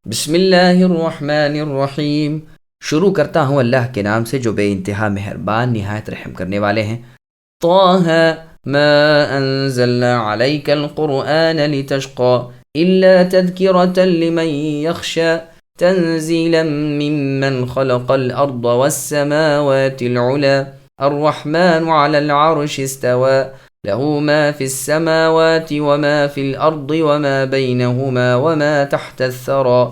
بسم اللہ الرحمن الرحیم۔ شروع کرتا ہوں اللہ کے نام سے جو بے انتہا مہربان نہایت رحم کرنے والے ہیں۔ طه ما انزلنا عليك القرآن لتشقى إلا تذكرة لمن يخشى تنزيلا ممن خلق الأرض والسماوات العلى الرحمن على العرش استوى له ما في السماوات وما في الأرض وما بينهما وما تحت الثرى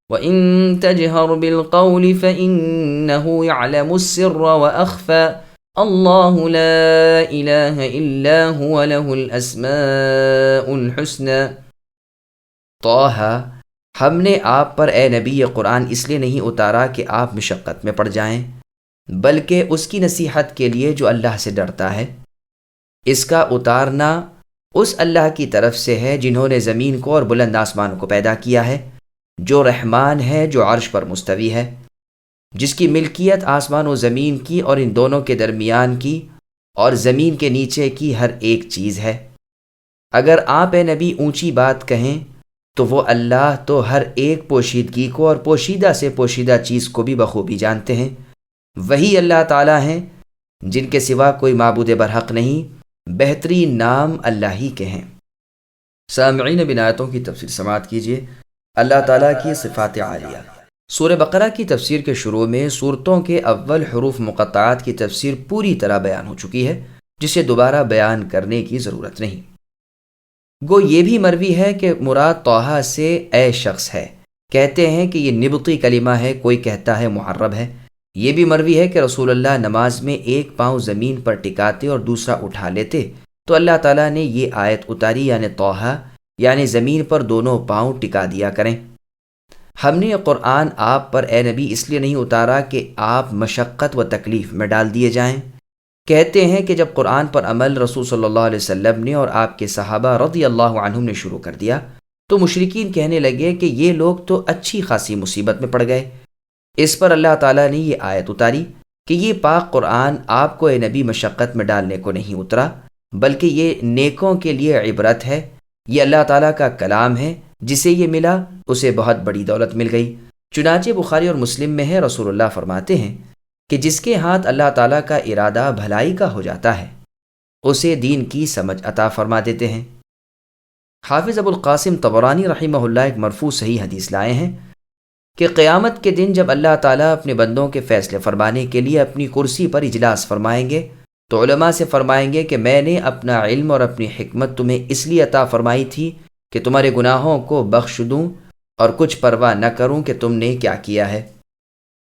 وإن تجهر بالقول فإنه يعلم السر وأخفى الله لا إله إلا هو له الأسماء الحسنى۔ طه، ہم نے آپ پر اے نبی قرآن اس لیے نہیں اتارا کہ آپ مشقت میں پڑ جائیں، بلکہ اس کی نصیحت کے لیے جو اللہ سے ڈرتا ہے۔ اس کا اتارنا اس اللہ کی طرف سے ہے جنہوں نے زمین کو اور بلند آسمانوں کو پیدا کیا ہے، جو رحمان ہے، جو عرش پر مستوی ہے، جس کی ملکیت آسمان و زمین کی اور ان دونوں کے درمیان کی اور زمین کے نیچے کی ہر ایک چیز ہے۔ اگر آپ اے نبی اونچی بات کہیں تو وہ اللہ تو ہر ایک پوشیدگی کو اور پوشیدہ سے پوشیدہ چیز کو بھی بخوبی جانتے ہیں۔ وہی اللہ تعالیٰ ہیں جن کے سوا کوئی معبود برحق نہیں، بہترین نام اللہ ہی کے ہیں۔ سامعین، اب ان آیتوں کی تفسیر سماعت کیجیے۔ اللہ تعالیٰ کی صفات عالیہ۔ سورہ بقرہ کی تفسیر کے شروع میں صورتوں کے اول حروف مقطعات کی تفسیر پوری طرح بیان ہو چکی ہے، جسے دوبارہ بیان کرنے کی ضرورت نہیں۔ گو یہ بھی مروی ہے کہ مراد طہ سے اے شخص ہے، کہتے ہیں کہ یہ نبطی کلمہ ہے، کوئی کہتا ہے محرب ہے۔ یہ بھی مروی ہے کہ رسول اللہ نماز میں ایک پاؤں زمین پر ٹکاتے اور دوسرا اٹھا لیتے تو اللہ تعالیٰ نے یہ آیت اتاری، یعنی طہ، یعنی زمین پر دونوں پاؤں ٹکا دیا کریں۔ ہم نے یہ قرآن آپ پر اے نبی اس لیے نہیں اتارا کہ آپ مشقت و تکلیف میں ڈال دیے جائیں۔ کہتے ہیں کہ جب قرآن پر عمل رسول صلی اللہ علیہ وسلم نے اور آپ کے صحابہ رضی اللہ عنہم نے شروع کر دیا تو مشرکین کہنے لگے کہ یہ لوگ تو اچھی خاصی مصیبت میں پڑ گئے۔ اس پر اللہ تعالیٰ نے یہ آیت اتاری کہ یہ پاک قرآن آپ کو اے نبی مشقت میں ڈالنے کو نہیں اترا، بلکہ یہ نیکوں کے لیے عبرت ہے۔ یہ اللہ تعالیٰ کا کلام ہے، جسے یہ ملا اسے بہت بڑی دولت مل گئی۔ چنانچہ بخاری اور مسلم میں ہے، رسول اللہ فرماتے ہیں کہ جس کے ہاتھ اللہ تعالیٰ کا ارادہ بھلائی کا ہو جاتا ہے اسے دین کی سمجھ عطا فرما دیتے ہیں۔ حافظ ابو القاسم طبرانی رحمہ اللہ ایک مرفوع صحیح حدیث لائے ہیں کہ قیامت کے دن جب اللہ تعالیٰ اپنے بندوں کے فیصلے فرمانے کے لیے اپنی کرسی پر اجلاس فرمائیں گے تو علماء سے فرمائیں گے کہ میں نے اپنا علم اور اپنی حکمت تمہیں اس لیے عطا فرمائی تھی کہ تمہارے گناہوں کو بخش دوں اور کچھ پرواہ نہ کروں کہ تم نے کیا کیا ہے۔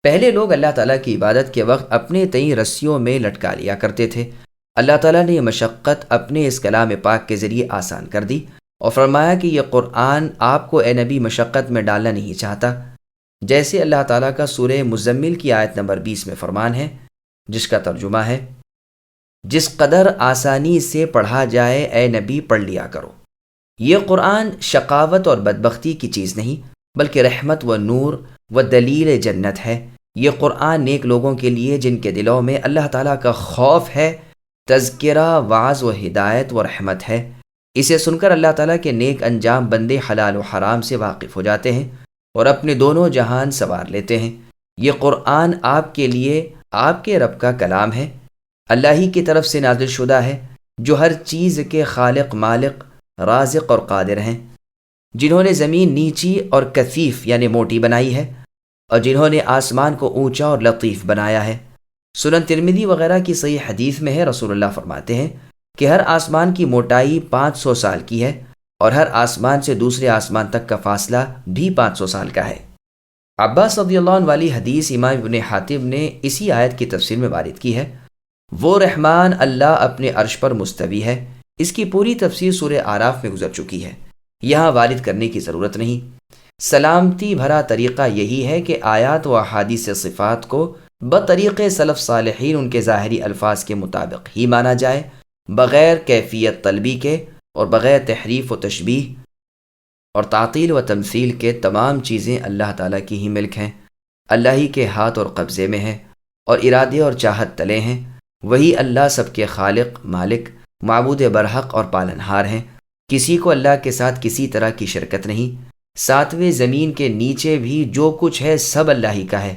پہلے لوگ اللہ تعالیٰ کی عبادت کے وقت اپنے تئیں رسیوں میں لٹکا لیا کرتے تھے۔ اللہ تعالیٰ نے یہ مشقت اپنے اس کلام پاک کے ذریعے آسان کر دی اور فرمایا کہ یہ قرآن آپ کو اے نبی مشقت میں ڈالنا نہیں چاہتا، جیسے اللہ تعالیٰ کا سورہ مزمل کی آیت نمبر 20 میں فرمان ہے، جس کا ترجمہ ہے جس قدر آسانی سے پڑھا جائے اے نبی پڑھ لیا کرو۔ یہ قرآن شقاوت اور بدبختی کی چیز نہیں، بلکہ رحمت و نور و دلیل جنت ہے۔ یہ قرآن نیک لوگوں کے لیے جن کے دلوں میں اللہ تعالیٰ کا خوف ہے، تذکرہ، وعظ و ہدایت و رحمت ہے۔ اسے سن کر اللہ تعالیٰ کے نیک انجام بندے حلال و حرام سے واقف ہو جاتے ہیں اور اپنے دونوں جہان سنوار لیتے ہیں۔ یہ قرآن آپ کے لیے آپ کے رب کا کلام ہے، اللہ ہی کی طرف سے نازل شدہ ہے، جو ہر چیز کے خالق، مالک، رازق اور قادر ہیں، جنہوں نے زمین نیچی اور کثیف یعنی موٹی بنائی ہے اور جنہوں نے آسمان کو اونچا اور لطیف بنایا ہے۔ سنن ترمذی وغیرہ کی صحیح حدیث میں ہے، رسول اللہ فرماتے ہیں کہ ہر آسمان کی موٹائی 500 سال کی ہے اور ہر آسمان سے دوسرے آسمان تک کا فاصلہ بھی 500 سال کا ہے۔ عباس رضی اللہ عنہ والی حدیث امام ابن حاتم نے اسی آیت کی تفسیر میں وارد کی ہے۔ وہ رحمان اللہ اپنے عرش پر مستوی ہے۔ اس کی پوری تفسیر سورہ اعراف میں گزر چکی ہے، یہاں وارد کرنے کی ضرورت نہیں۔ سلامتی بھرا طریقہ یہی ہے کہ آیات و احادیث صفات کو بطریق سلف صالحین ان کے ظاہری الفاظ کے مطابق ہی مانا جائے، بغیر کیفیت طلبی کے اور بغیر تحریف و تشبیہ اور تعطیل و تمثیل کے۔ تمام چیزیں اللہ تعالیٰ کی ہی ملک ہیں، اللہ ہی کے ہاتھ اور قبضے میں ہیں اور ارادے اور چاہت تلے ہیں۔ وہی اللہ سب کے خالق، مالک، معبود برحق اور پالنہار ہیں۔ کسی کو اللہ کے ساتھ کسی طرح کی شرکت نہیں۔ ساتویں زمین کے نیچے بھی جو کچھ ہے سب اللہ ہی کا ہے۔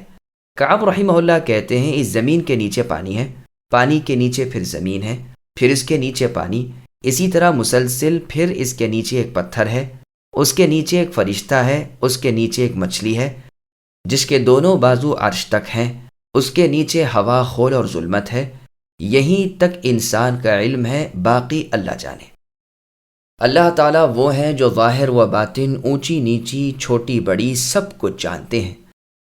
کعب رحمہ اللہ کہتے ہیں اس زمین کے نیچے پانی ہے، پانی کے نیچے پھر زمین ہے، پھر اس کے نیچے پانی، اسی طرح مسلسل، پھر اس کے نیچے ایک پتھر ہے، اس کے نیچے ایک فرشتہ ہے، اس کے نیچے ایک مچھلی ہے جس کے دونوں بازو عرش تک ہیں، اس کے نیچے ہوا، خول اور ظلمت ہے، یہیں تک انسان کا علم ہے، باقی اللہ جانے۔ اللہ تعالیٰ وہ ہیں جو ظاہر و باطن، اونچی نیچی، چھوٹی بڑی سب کچھ جانتے ہیں،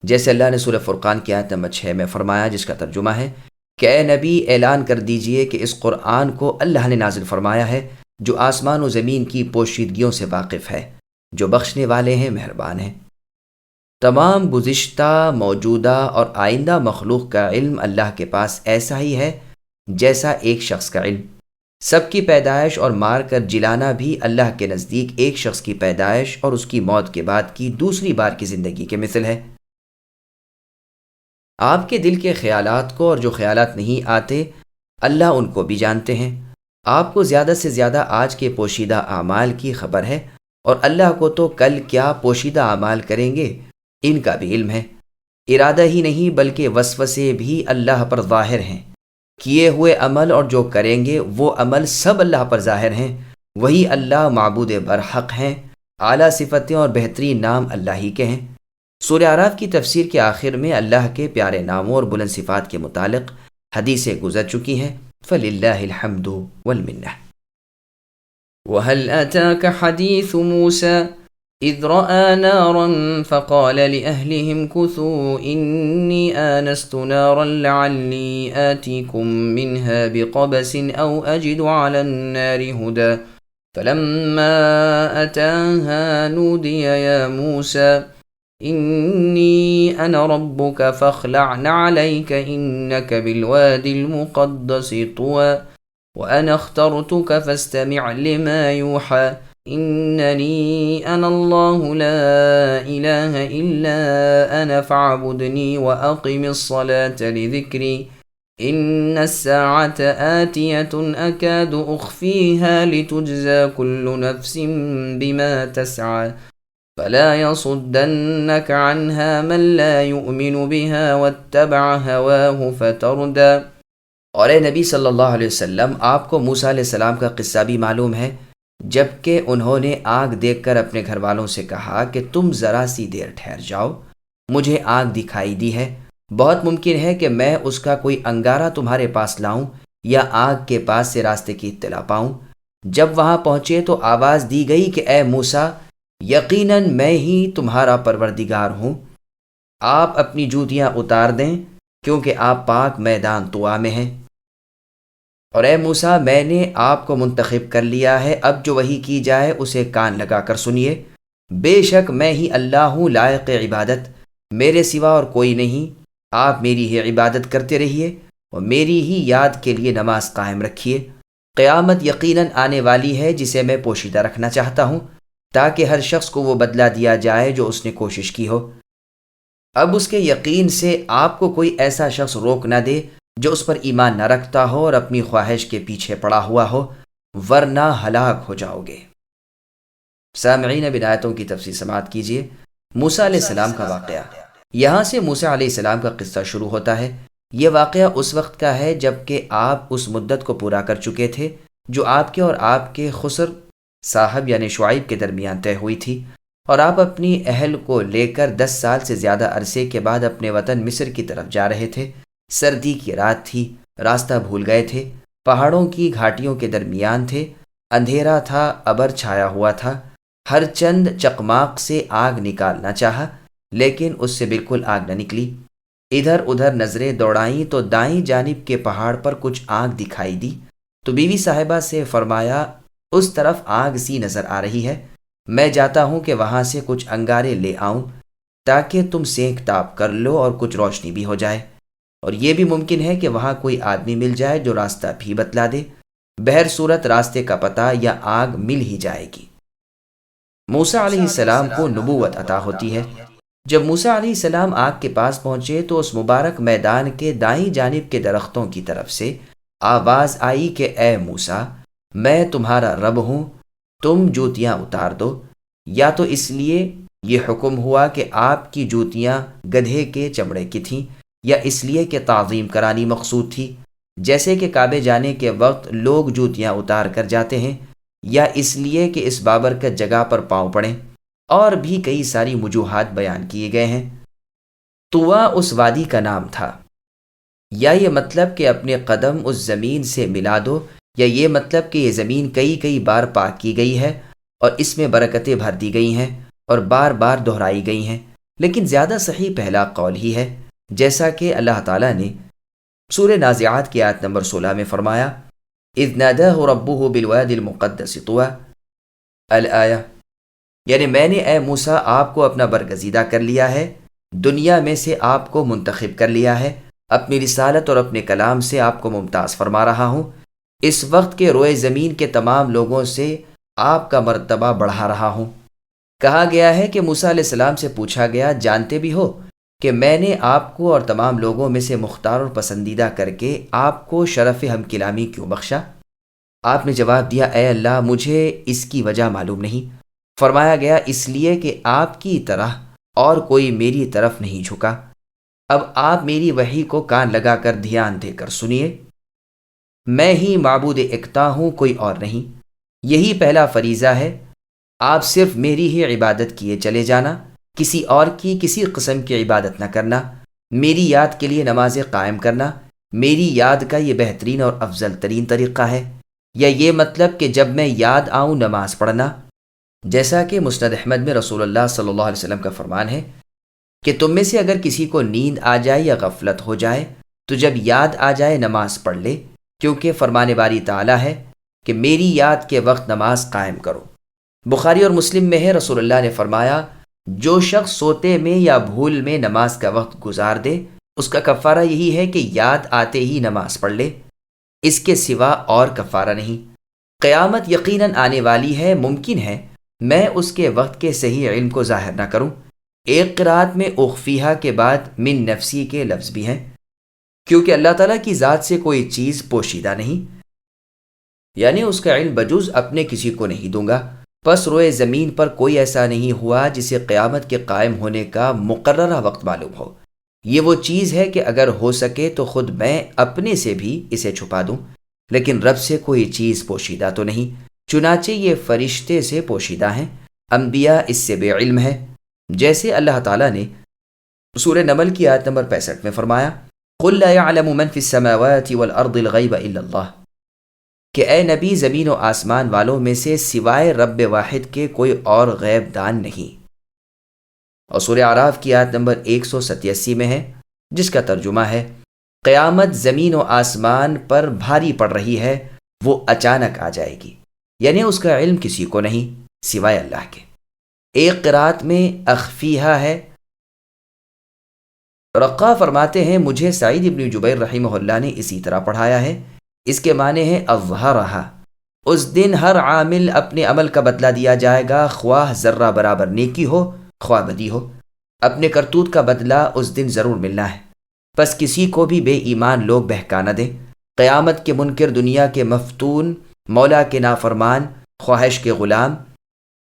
جیسے اللہ نے سورہ فرقان کی آیت نمبر 6 میں فرمایا، جس کا ترجمہ ہے کہ اے نبی اعلان کر دیجئے کہ اس قرآن کو اللہ نے نازل فرمایا ہے جو آسمان و زمین کی پوشیدگیوں سے واقف ہے، جو بخشنے والے ہیں، مہربان ہیں۔ تمام گزشتہ، موجودہ اور آئندہ مخلوق کا علم اللہ کے پاس ایسا ہی ہے جیسا ایک شخص کا علم۔ سب کی پیدائش اور مار کر جلانا بھی اللہ کے نزدیک ایک شخص کی پیدائش اور اس کی موت کے بعد کی دوسری بار کی زندگی کے مثل ہے۔ آپ کے دل کے خیالات کو اور جو خیالات نہیں آتے اللہ ان کو بھی جانتے ہیں۔ آپ کو زیادہ سے زیادہ آج کے پوشیدہ اعمال کی خبر ہے، اور اللہ کو تو کل کیا پوشیدہ اعمال کریں گے ان کا بھی علم ہے۔ ارادہ ہی نہیں بلکہ وسوسے بھی اللہ پر ظاہر ہیں، کیے ہوئے عمل اور جو کریں گے وہ عمل سب اللہ پر ظاہر ہیں، وہی اللہ معبود برحق ہیں، اعلیٰ صفتیں اور بہترین نام اللہ ہی کے ہیں۔ سورہ اعراف کی تفسیر کے آخر میں اللہ کے پیارے ناموں اور بلند صفات کے متعلق حدیثیں گزر چکی ہیں، فَلِلَّهِ الْحَمْدُ وَالْمِنَّةُ۔ وَهَلْ أَتَاكَ حَدِيثُ مُوسَى إِذْ رَأَى نَارًا فَقَالَ لِأَهْلِهِ امْكُثُوا إِنِّي آنَسْتُ نَارًا لَعَلِّي آتِيكُم مِّنْهَا بِقَبَسٍ أَوْ أَجِدُ عَلَى النَّارِ هُدًى فَلَمَّا أَتَاهَا نُودِيَ يَا مُوسَى إني أنا ربك فاخلع نعليك إنك بالوادي المقدس طوى وأنا اخترتك فاستمع لما يوحى إنني أنا الله لا إله إلا أنا فاعبدني وأقم الصلاة لذكري إن الساعة آتية أكاد أخفيها لتجزى كل نفس بما تسعى فلا يصدنك عنها من لا يؤمن بها واتبع هواه فتردى۔ اور اے نبی صلی اللہ علیہ وسلم، آپ کو موسیٰ علیہ السلام کا قصہ بھی معلوم ہے، جب کہ انہوں نے آگ دیکھ کر اپنے گھر والوں سے کہا کہ تم ذرا سی دیر ٹھہر جاؤ، مجھے آگ دکھائی دی ہے، بہت ممکن ہے کہ میں اس کا کوئی انگارہ تمہارے پاس لاؤں یا آگ کے پاس سے راستے کی اطلاع پاؤں۔ جب وہاں پہنچے تو آواز دی گئی کہ اے موسیٰ، یقیناً میں ہی تمہارا پروردگار ہوں، آپ اپنی جوتیاں اتار دیں کیونکہ آپ پاک میدان طوا میں ہیں۔ اور اے موسیٰ، میں نے آپ کو منتخب کر لیا ہے، اب جو وحی کی جائے اسے کان لگا کر سنیے، بے شک میں ہی اللہ ہوں لائق عبادت، میرے سوا اور کوئی نہیں، آپ میری ہی عبادت کرتے رہیے اور میری ہی یاد کے لیے نماز قائم رکھیے۔ قیامت یقیناً آنے والی ہے جسے میں پوشیدہ رکھنا چاہتا ہوں تاکہ ہر شخص کو وہ بدلہ دیا جائے جو اس نے کوشش کی ہو۔ اب اس کے یقین سے آپ کو کوئی ایسا شخص روک نہ دے جو اس پر ایمان نہ رکھتا ہو اور اپنی خواہش کے پیچھے پڑا ہوا ہو، ورنہ ہلاک ہو جاؤ گے۔ سامعین، اب آیتوں کی تفسیر سماعت کیجیے۔ موسیٰ علیہ السلام کا واقعہ، یہاں سے موسیٰ علیہ السلام کا قصہ شروع ہوتا ہے۔ یہ واقعہ اس وقت کا ہے جب کہ آپ اس مدت کو پورا کر چکے تھے جو آپ کے اور آپ کے خسر صاحب یعنی شعیب کے درمیان طے ہوئی تھی، اور آپ اپنی اہل کو لے کر 10 سال سے زیادہ عرصے کے بعد اپنے وطن مصر کی طرف جا رہے تھے۔ سردی کی رات تھی، راستہ بھول گئے تھے، پہاڑوں کی گھاٹیوں کے درمیان تھے، اندھیرا تھا، ابر چھایا ہوا تھا، ہر چند چقماق سے آگ نکالنا چاہا لیکن اس سے بالکل آگ نہ نکلی۔ ادھر ادھر نظریں دوڑائیں تو دائیں جانب کے پہاڑ پر کچھ آگ دکھائی دی، تو بیوی صاحبہ سے فرمایا اس طرف آگ سی نظر آ رہی ہے، میں جاتا ہوں کہ وہاں سے کچھ انگارے لے آؤں تاکہ تم سینک تاپ کر لو اور کچھ روشنی بھی ہو جائے، اور یہ بھی ممکن ہے کہ وہاں کوئی آدمی مل جائے جو راستہ بھی بتلا دے، بہر صورت راستے کا پتہ یا آگ مل ہی جائے گی۔ موسیٰ علیہ السلام کو نبوت عطا ہوتی ہے۔ جب موسیٰ علیہ السلام آگ کے پاس پہنچے تو اس مبارک میدان کے دائیں جانب کے درختوں کی طرف سے آواز آئی کہ اے موسیٰ، میں تمہارا رب ہوں، تم جوتیاں اتار دو۔ یا تو اس لیے یہ حکم ہوا کہ آپ کی جوتیاں گدھے کے چمڑے کی تھیں، یا اس لیے کہ تعظیم کرانی مقصود تھی، جیسے کہ کعبے جانے کے وقت لوگ جوتیاں اتار کر جاتے ہیں، یا اس لیے کہ اس بابرکت جگہ پر پاؤں پڑیں، اور بھی کئی ساری وجوہات بیان کیے گئے ہیں۔ طوا اس وادی کا نام تھا، یا یہ مطلب کہ اپنے قدم اس زمین سے ملا دو، یا یہ مطلب کہ یہ زمین کئی کئی بار پاک کی گئی ہے اور اس میں برکتیں بھر دی گئی ہیں اور بار بار دہرائی گئی ہیں، لیکن زیادہ صحیح پہلا قول ہی ہے، جیسا کہ اللہ تعالیٰ نے سورہ نازعات کی آیت نمبر 16 میں فرمایا، اذ ناداہ ربہ بالواد المقدس طویٰ الآیہ، یعنی میں نے اے موسیٰ آپ کو اپنا برگزیدہ کر لیا ہے، دنیا میں سے آپ کو منتخب کر لیا ہے، اپنی رسالت اور اپنے کلام سے آپ کو ممتاز فرما رہا ہوں، اس وقت کے روئے زمین کے تمام لوگوں سے آپ کا مرتبہ بڑھا رہا ہوں۔ کہا گیا ہے کہ موسیٰ علیہ السلام سے پوچھا گیا، جانتے بھی ہو کہ میں نے آپ کو اور تمام لوگوں میں سے مختار اور پسندیدہ کر کے آپ کو شرف ہم کلامی کیوں بخشا؟ آپ نے جواب دیا، اے اللہ مجھے اس کی وجہ معلوم نہیں۔ فرمایا گیا، اس لیے کہ آپ کی طرح اور کوئی میری طرف نہیں جھکا، اب آپ میری وحی کو کان لگا کر دھیان دے کر سنیے، میں ہی معبود اکتا ہوں، کوئی اور نہیں، یہی پہلا فریضہ ہے، آپ صرف میری ہی عبادت کیے چلے جانا، کسی اور کی کسی قسم کی عبادت نہ کرنا، میری یاد کے لیے نمازیں قائم کرنا، میری یاد کا یہ بہترین اور افضل ترین طریقہ ہے، یا یہ مطلب کہ جب میں یاد آؤں نماز پڑھنا، جیسا کہ مسند احمد میں رسول اللہ صلی اللہ علیہ وسلم کا فرمان ہے کہ تم میں سے اگر کسی کو نیند آ جائے یا غفلت ہو جائے تو جب یاد آ جائے نماز پڑھ لے، کیونکہ فرمان باری تعالیٰ ہے کہ میری یاد کے وقت نماز قائم کرو۔ بخاری اور مسلم میں ہے، رسول اللہ نے فرمایا، جو شخص سوتے میں یا بھول میں نماز کا وقت گزار دے، اس کا کفارہ یہی ہے کہ یاد آتے ہی نماز پڑھ لے، اس کے سوا اور کفارہ نہیں۔ قیامت یقیناً آنے والی ہے، ممکن ہے میں اس کے وقت کے صحیح علم کو ظاہر نہ کروں۔ ایک قرات میں اخفیہ کے بعد من نفسی کے لفظ بھی ہیں، کیونکہ اللہ تعالیٰ کی ذات سے کوئی چیز پوشیدہ نہیں، یعنی اس کا علم بجز اپنے کسی کو نہیں دوں گا۔ پس روئے زمین پر کوئی ایسا نہیں ہوا جسے قیامت کے قائم ہونے کا مقررہ وقت معلوم ہو۔ یہ وہ چیز ہے کہ اگر ہو سکے تو خود میں اپنے سے بھی اسے چھپا دوں، لیکن رب سے کوئی چیز پوشیدہ تو نہیں، چنانچہ یہ فرشتے سے پوشیدہ ہیں، انبیاء اس سے بے علم ہے، جیسے اللہ تعالیٰ نے سورہ نمل کی آیت نمبر 65 میں فرمایا، قُلْ لَا يَعْلَمُ مَنْ فِي السَّمَاوَاتِ وَالْأَرْضِ الْغَيْبَ إِلَّا اللَّهُ، کہ اے نبی زمین و آسمان والوں میں سے سوائے رب واحد کے کوئی اور غیب دان نہیں۔ اور سورہ اعراف کی آیت نمبر 187 میں ہے، جس کا ترجمہ ہے، قیامت زمین و آسمان پر بھاری پڑ رہی ہے، وہ اچانک آ جائے گی، یعنی اس کا علم کسی کو نہیں سوائے اللہ کے۔ ایک قرات میں اخفیہ ہے۔ رقا فرماتے ہیں، مجھے سعید ابن جبیر رحمہ اللہ نے اسی طرح پڑھایا ہے، اس کے معنی ہے اظہرہا، اس دن ہر عامل اپنے عمل کا بدلہ دیا جائے گا، خواہ ذرہ برابر نیکی ہو خواہ بدی ہو، اپنے کرتوت کا بدلہ اس دن ضرور ملنا ہے، پس کسی کو بھی بے ایمان لوگ بہکا نہ دیں۔ قیامت کے منکر، دنیا کے مفتون، مولا کے نافرمان، خواہش کے غلام،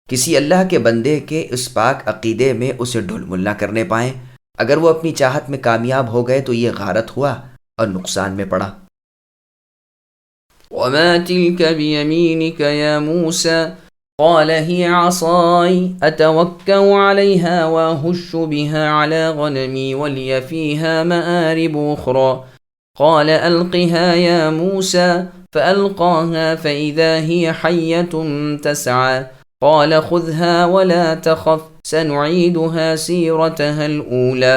کسی اللہ کے بندے کے اس پاک عقیدے میں اسے ڈھل مل نہ کرنے پائیں۔ اگر وہ اپنی چاہت میں کامیاب ہو گئے تو یہ غارت ہوا اور نقصان میں پڑا۔ وما تلك بيمينك يا موسى قال هي عصاي أتوكأ عليها وأهش بها على غنمي ولي فيها مآرب أخرى قال ألقها يا موسى فألقاها فإذا هي حية تسعى قال خذها ولا تخف سنعيدها سيرتها الأولى۔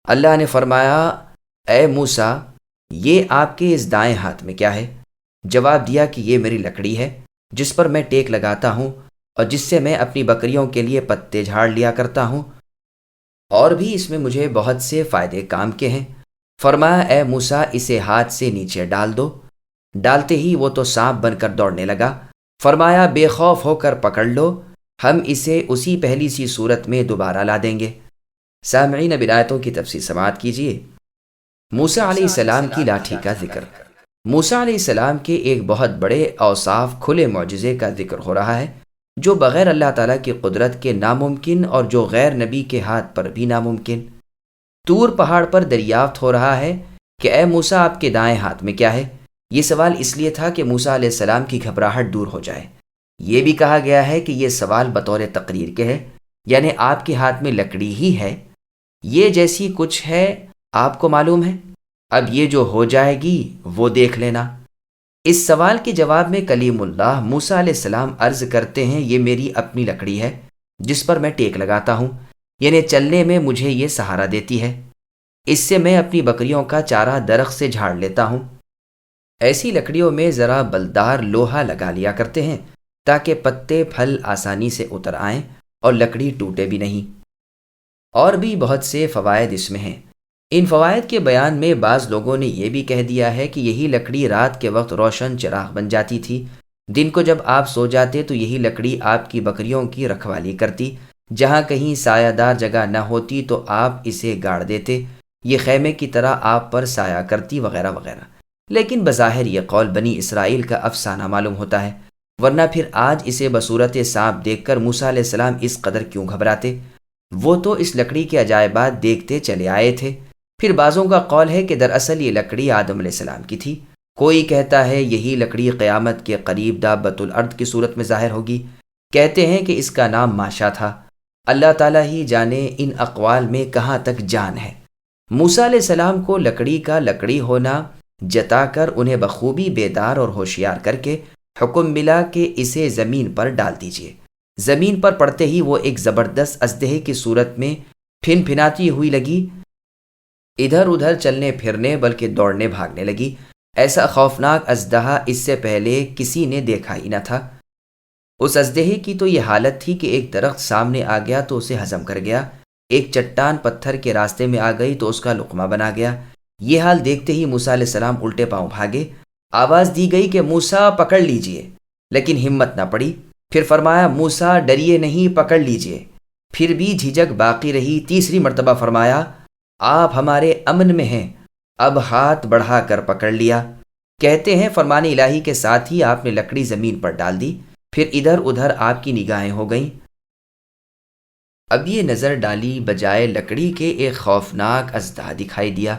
اللہ نے فرمایا، اے موسیٰ یہ آپ کے اس دائیں ہاتھ میں کیا ہے؟ جواب دیا کہ یہ میری لکڑی ہے جس پر میں ٹیک لگاتا ہوں اور جس سے میں اپنی بکریوں کے لیے پتے جھاڑ لیا کرتا ہوں، اور بھی اس میں مجھے بہت سے فائدے کام کے ہیں۔ فرمایا، اے موسیٰ اسے ہاتھ سے نیچے ڈال دو۔ ڈالتے ہی وہ تو سانپ بن کر دوڑنے لگا۔ فرمایا، بے خوف ہو کر پکڑ لو، ہم اسے اسی پہلی سی صورت میں دوبارہ لا دیں گے۔ سامعین، اب آیتوں کی تفسیر سماعت کیجیے۔ موسیٰ علیہ السلام کی لاٹھی کا ذکر۔ موسیٰ علیہ السلام کے ایک بہت بڑے اوصاف کھلے معجزے کا ذکر ہو رہا ہے۔ جو بغیر اللہ تعالیٰ کی قدرت کے ناممکن اور جو غیر نبی کے ہاتھ پر بھی ناممکن۔ طور پہاڑ پر دریافت ہو رہا ہے کہ اے موسیٰ آپ کے دائیں ہاتھ میں کیا ہے؟ یہ سوال اس لیے تھا کہ موسیٰ علیہ السلام کی گھبراہٹ دور ہو جائے۔ یہ بھی کہا گیا ہے کہ یہ سوال بطور تقریر کے ہے، یعنی آپ کے ہاتھ میں لکڑی ہی ہے، یہ جیسی کچھ ہے آپ کو معلوم ہے، اب یہ جو ہو جائے گی وہ دیکھ لینا۔ اس سوال کے جواب میں کلیم اللہ موسیٰ علیہ السلام عرض کرتے ہیں یہ میری اپنی لکڑی ہے جس پر میں ٹیک لگاتا ہوں، یعنی چلنے میں مجھے یہ سہارا دیتی ہے، اس سے میں اپنی بکریوں کا چارہ درخت سے جھاڑ لیتا ہوں۔ ایسی لکڑیوں میں ذرا بلدار لوہا لگا لیا کرتے ہیں تاکہ پتے پھل آسانی سے اتر آئیں اور لکڑی ٹوٹے بھی نہیں۔ اور بھی بہت سے فوائد اس میں ہیں۔ ان فوائد کے بیان میں بعض لوگوں نے یہ بھی کہہ دیا ہے کہ یہی لکڑی رات کے وقت روشن چراغ بن جاتی تھی، دن کو جب آپ سو جاتے تو یہی لکڑی آپ کی بکریوں کی رکھوالی کرتی، جہاں کہیں سایہ دار جگہ نہ ہوتی تو آپ اسے گاڑ دیتے، یہ خیمے کی طرح آپ پر سایہ کرتی وغیرہ وغیرہ۔ لیکن بظاہر یہ قول بنی اسرائیل کا افسانہ معلوم ہوتا ہے، ورنہ پھر آج اسے بصورت سانپ دیکھ کر موسیٰ علیہ السلام اس قدر کیوں گھبراتے؟ وہ تو اس لکڑی کے عجائبات دیکھتے چلے آئے تھے۔ پھر بعضوں کا قول ہے کہ دراصل یہ لکڑی آدم علیہ السلام کی تھی، کوئی کہتا ہے یہی لکڑی قیامت کے قریب دابۃ الارض کی صورت میں ظاہر ہوگی، کہتے ہیں کہ اس کا نام ماشا تھا۔ اللہ تعالیٰ ہی جانے ان اقوال میں کہاں تک جان ہے۔ موسیٰ علیہ السلام کو لکڑی کا لکڑی ہونا جتا کر انہیں بخوبی بیدار اور ہوشیار کر کے حکم ملا کہ اسے زمین پر ڈال دیجیے۔ زمین پر پڑتے ہی وہ ایک زبردست اژدہے کی صورت میں پھن پھناتی ہوئی لگی، ادھر ادھر چلنے پھرنے بلکہ دوڑنے بھاگنے لگی۔ ایسا خوفناک اژدہا اس سے پہلے کسی نے دیکھا ہی نہ تھا۔ اس اژدہے کی تو یہ حالت تھی کہ ایک درخت سامنے آ گیا تو اسے ہضم کر گیا، ایک چٹان پتھر کے راستے میں آ گئی تو اس کا لقمہ بنا گیا۔ یہ حال دیکھتے ہی موسیٰ علیہ السلام الٹے پاؤں بھاگے۔ آواز دی گئی کہ موسیٰ پکڑ لیجئے، لیکن ہمت نہ پڑی۔ پھر فرمایا موسیٰ ڈریے نہیں، پکڑ لیجئے۔ پھر بھی جھجک باقی رہی۔ تیسری مرتبہ فرمایا آپ ہمارے امن میں ہیں، اب ہاتھ بڑھا کر پکڑ لیا۔ کہتے ہیں فرمان الہی کے ساتھ ہی آپ نے لکڑی زمین پر ڈال دی، پھر ادھر ادھر آپ کی نگاہیں ہو گئیں۔ اب یہ نظر ڈالی بجائے لکڑی کے ایک خوفناک اژدہا دکھائی دیا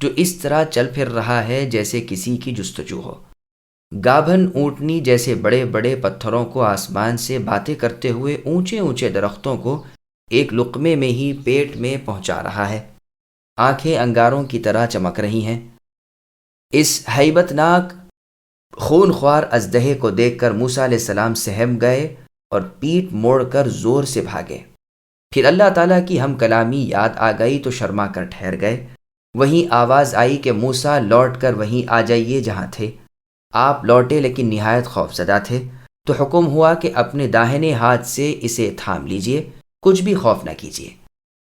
جو اس طرح چل پھر رہا ہے جیسے کسی کی جستجو ہو۔ گابھن اونٹنی جیسے بڑے بڑے پتھروں کو آسمان سے باتیں کرتے ہوئے اونچے اونچے درختوں کو ایک لقمے میں ہی پیٹ میں پہنچا رہا ہے۔ آنکھیں انگاروں کی طرح چمک رہی ہیں۔ اس ہیبت ناک خون خوار اژدہے کو دیکھ کر موسیٰ علیہ السلام سہم گئے اور پیٹ موڑ کر زور سے بھاگے۔ پھر اللہ تعالیٰ کی ہم کلامی یاد آ گئی تو شرما کر ٹھہر گئے۔ وہیں آواز آئی کہ موسیٰ لوٹ کر وہیں آ جائیے جہاں تھے۔ آپ لوٹے لیکن نہایت خوف زدہ تھے، تو حکم ہوا کہ اپنے داہنے ہاتھ سے اسے تھام لیجئے، کچھ بھی خوف نہ کیجیے،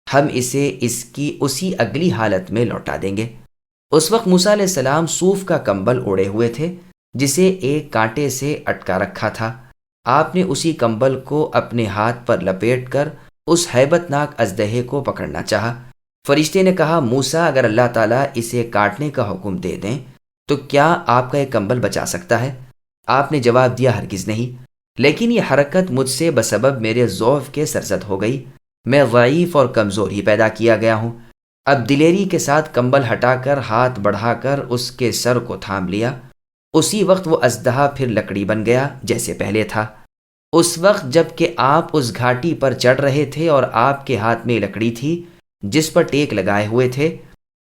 ہم اسے اس کی اسی اگلی حالت میں لوٹا دیں گے۔ اس وقت موسیٰ علیہ السلام صوف کا کمبل اوڑے ہوئے تھے جسے ایک کانٹے سے اٹکا رکھا تھا۔ آپ نے اسی کمبل کو اپنے ہاتھ پر لپیٹ کر اس ہیبت ناک اژدہے کو پکڑنا چاہا۔ فرشتے نے کہا موسیٰ اگر اللہ تعالیٰ اسے کاٹنے کا حکم دے دیں تو کیا آپ کا یہ کمبل بچا سکتا ہے؟ آپ نے جواب دیا ہرگز نہیں، لیکن یہ حرکت مجھ سے بسبب میرے ضعف کے سرزد ہو گئی، میں ضعیف اور کمزور ہی پیدا کیا گیا ہوں۔ اب دلیری کے ساتھ کمبل ہٹا کر ہاتھ بڑھا کر اس کے سر کو تھام لیا۔ اسی وقت وہ اژدہا پھر لکڑی بن گیا جیسے پہلے تھا۔ اس وقت جب کہ آپ اس گھاٹی پر چڑھ رہے تھے اور آپ کے ہاتھ میں لکڑی تھی جس پر ٹیک لگائے ہوئے تھے،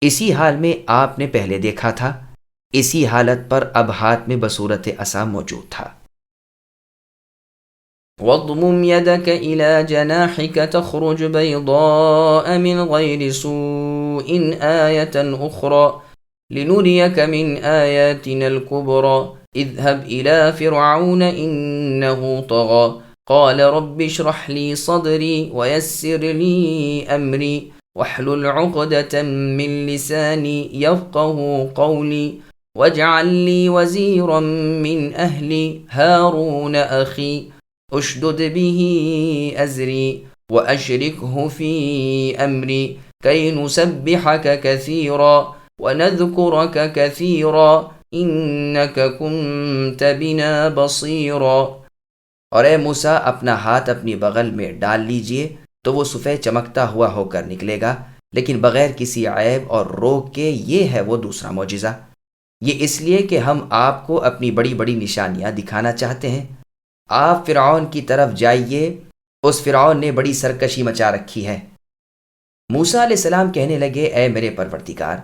اسی حال میں آپ نے پہلے دیکھا تھا، اسی حالت پر اب ہاتھ میں بصورت عصا موجود تھا۔ واضمم يدك إلى جناحك تخرج بيضاء من غير سوء آية أخرى لنريك من آياتنا الكبرى اذهب إلى فرعون إنه طغى قال رب اشرح لي صدري ويسر لي أمري واحلل عقدة من لساني يفقه قولي واجعل لي وزيرا من أهلي هارون أخي اشدد به أزري وأشركه في أمري كي نسبحك كثيرا ونذكرك كثيرا إنك كنت بنا بصيرا۔ اور اے موسیٰ اپنا ہاتھ اپنی بغل میں ڈال لیجئے تو وہ سفید چمکتا ہوا ہو کر نکلے گا، لیکن بغیر کسی عیب اور روک کے۔ یہ ہے وہ دوسرا معجزہ، یہ اس لیے کہ ہم آپ کو اپنی بڑی بڑی نشانیاں دکھانا چاہتے ہیں۔ آپ فرعون کی طرف جائیے، اس فرعون نے بڑی سرکشی مچا رکھی ہے۔ موسیٰ علیہ السلام کہنے لگے، اے میرے پروردگار،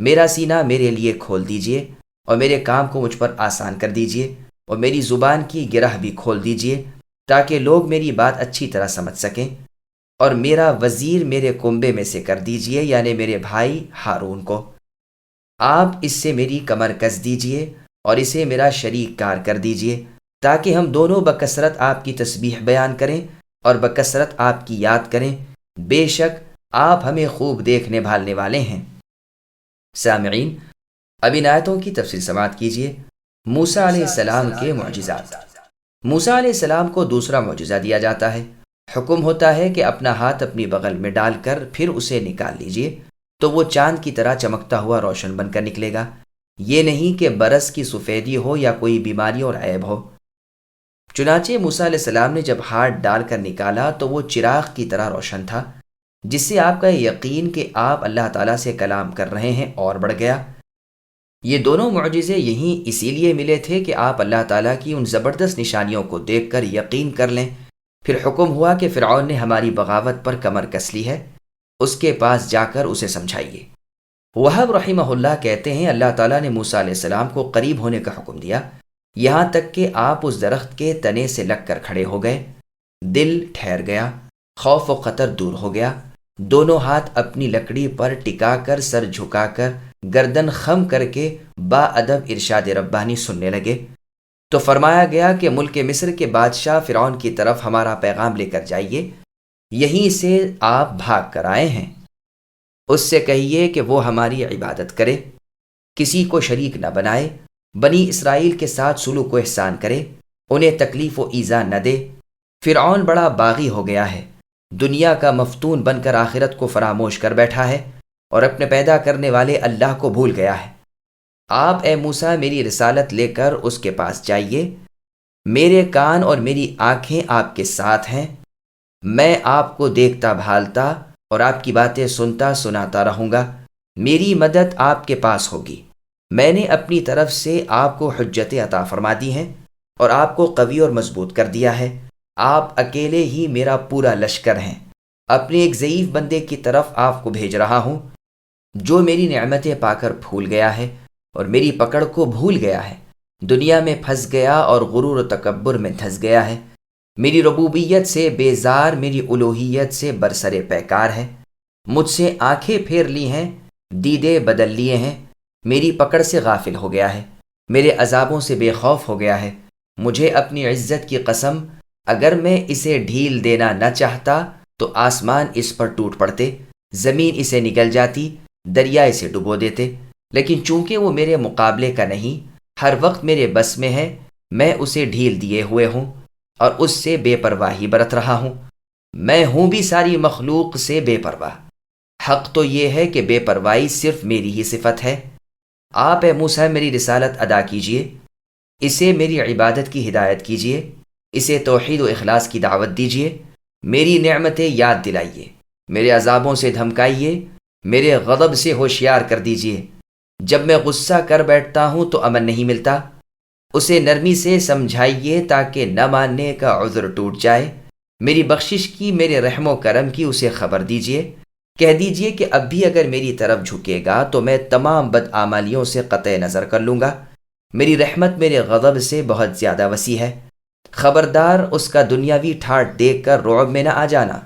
میرا سینہ میرے لیے کھول دیجئے اور میرے کام کو مجھ پر آسان کر دیجئے، اور میری زبان کی گرہ بھی کھول دیجئے تاکہ لوگ میری بات اچھی طرح سمجھ سکیں، اور میرا وزیر میرے کنبے میں سے کر دیجئے، یعنی میرے بھائی ہارون کو۔ آپ اس سے میری کمر کس دیجئے اور اسے میرا شریک کار کر دیجئے، تاکہ ہم دونوں بکثرت آپ کی تسبیح بیان کریں اور بکثرت آپ کی یاد کریں۔ بے شک آپ ہمیں خوب دیکھنے بھالنے والے ہیں۔ سامعین، اب ان آیتوں کی تفصیل سماعت کیجیے۔ موسیٰ علیہ السلام کے معجزات۔ موسیٰ علیہ السلام کو دوسرا معجزہ دیا جاتا ہے۔ حکم ہوتا ہے کہ اپنا ہاتھ اپنی بغل میں ڈال کر پھر اسے نکال لیجئے تو وہ چاند کی طرح چمکتا ہوا روشن بن کر نکلے گا۔ یہ نہیں کہ برس کی سفیدی ہو یا کوئی بیماری اور عیب ہو۔ چنانچہ موسیٰ علیہ السلام نے جب ہاتھ ڈال کر نکالا تو وہ چراغ کی طرح روشن تھا، جس سے آپ کا یقین کہ آپ اللہ تعالیٰ سے کلام کر رہے ہیں اور بڑھ گیا۔ یہ دونوں معجزے یہیں اسی لیے ملے تھے کہ آپ اللہ تعالیٰ کی ان زبردست نشانیوں کو دیکھ کر یقین کر لیں۔ پھر حکم ہوا کہ فرعون نے ہماری بغاوت پر کمر کس لی ہے، اس کے پاس جا کر اسے سمجھائیے۔ وہب رحمہ اللہ کہتے ہیں، اللہ تعالیٰ نے موسیٰ علیہ السلام کو قریب ہونے کا حکم دیا، یہاں تک کہ آپ اس درخت کے تنے سے لگ کر کھڑے ہو گئے۔ دل ٹھہر گیا، خوف و خطر دور ہو گیا۔ دونوں ہاتھ اپنی لکڑی پر ٹکا کر، سر جھکا کر، گردن خم کر کے با ادب ارشاد ربانی سننے لگے۔ تو فرمایا گیا کہ ملک مصر کے بادشاہ فرعون کی طرف ہمارا پیغام لے کر جائیے، یہیں سے آپ بھاگ کر آئے ہیں۔ اس سے کہیے کہ وہ ہماری عبادت کرے، کسی کو شریک نہ بنائے، بنی اسرائیل کے ساتھ سلوک و احسان کرے، انہیں تکلیف و ایذا نہ دے۔ فرعون بڑا باغی ہو گیا ہے، دنیا کا مفتون بن کر آخرت کو فراموش کر بیٹھا ہے اور اپنے پیدا کرنے والے اللہ کو بھول گیا ہے۔ آپ اے موسیٰ میری رسالت لے کر اس کے پاس جائیے، میرے کان اور میری آنکھیں آپ کے ساتھ ہیں، میں آپ کو دیکھتا بھالتا اور آپ کی باتیں سنتا سناتا رہوں گا۔ میری مدد آپ کے پاس ہوگی، میں نے اپنی طرف سے آپ کو حجتیں عطا فرما دی ہیں اور آپ کو قوی اور مضبوط کر دیا ہے۔ آپ اکیلے ہی میرا پورا لشکر ہیں، اپنے ایک ضعیف بندے کی طرف آپ کو بھیج رہا ہوں جو میری نعمتیں پا کر پھول گیا ہے اور میری پکڑ کو بھول گیا ہے، دنیا میں پھنس گیا اور غرور و تکبر میں دھنس گیا ہے، میری ربوبیت سے بیزار، میری الوہیت سے برسر پیکار ہے، مجھ سے آنکھیں پھیر لی ہیں، دیدے بدل لیے ہیں، میری پکڑ سے غافل ہو گیا ہے، میرے عذابوں سے بے خوف ہو گیا ہے۔ مجھے اپنی عزت کی قسم، اگر میں اسے ڈھیل دینا نہ چاہتا تو آسمان اس پر ٹوٹ پڑتے، زمین اسے نگل جاتی، دریا اسے ڈبو دیتے، لیکن چونکہ وہ میرے مقابلے کا نہیں، ہر وقت میرے بس میں ہے، میں اسے ڈھیل دیے ہوئے ہوں اور اس سے بے پرواہی برت رہا ہوں۔ میں ہوں بھی ساری مخلوق سے بے پرواہ۔ حق تو یہ ہے کہ بے پرواہی صرف میری ہی صفت ہے۔ آپ اے موسیٰ میری رسالت ادا کیجئے، اسے میری عبادت کی ہدایت کیجئے، اسے توحید و اخلاص کی دعوت دیجئے، میری نعمتیں یاد دلائیے، میرے عذابوں سے دھمکائیے، میرے غضب سے ہوشیار کر دیجئے۔ جب میں غصہ کر بیٹھتا ہوں تو امن نہیں ملتا، اسے نرمی سے سمجھائیے تاکہ نہ ماننے کا عذر ٹوٹ جائے۔ میری بخشش کی، میرے رحم و کرم کی اسے خبر دیجئے، کہہ دیجئے کہ اب بھی اگر میری طرف جھکے گا تو میں تمام بدعمالیوں سے قطع نظر کر لوں گا۔ میری رحمت میرے غضب سے بہت زیادہ وسیع ہے، خبردار اس کا دنیاوی ٹھاٹ دیکھ کر رعب میں نہ آ جانا۔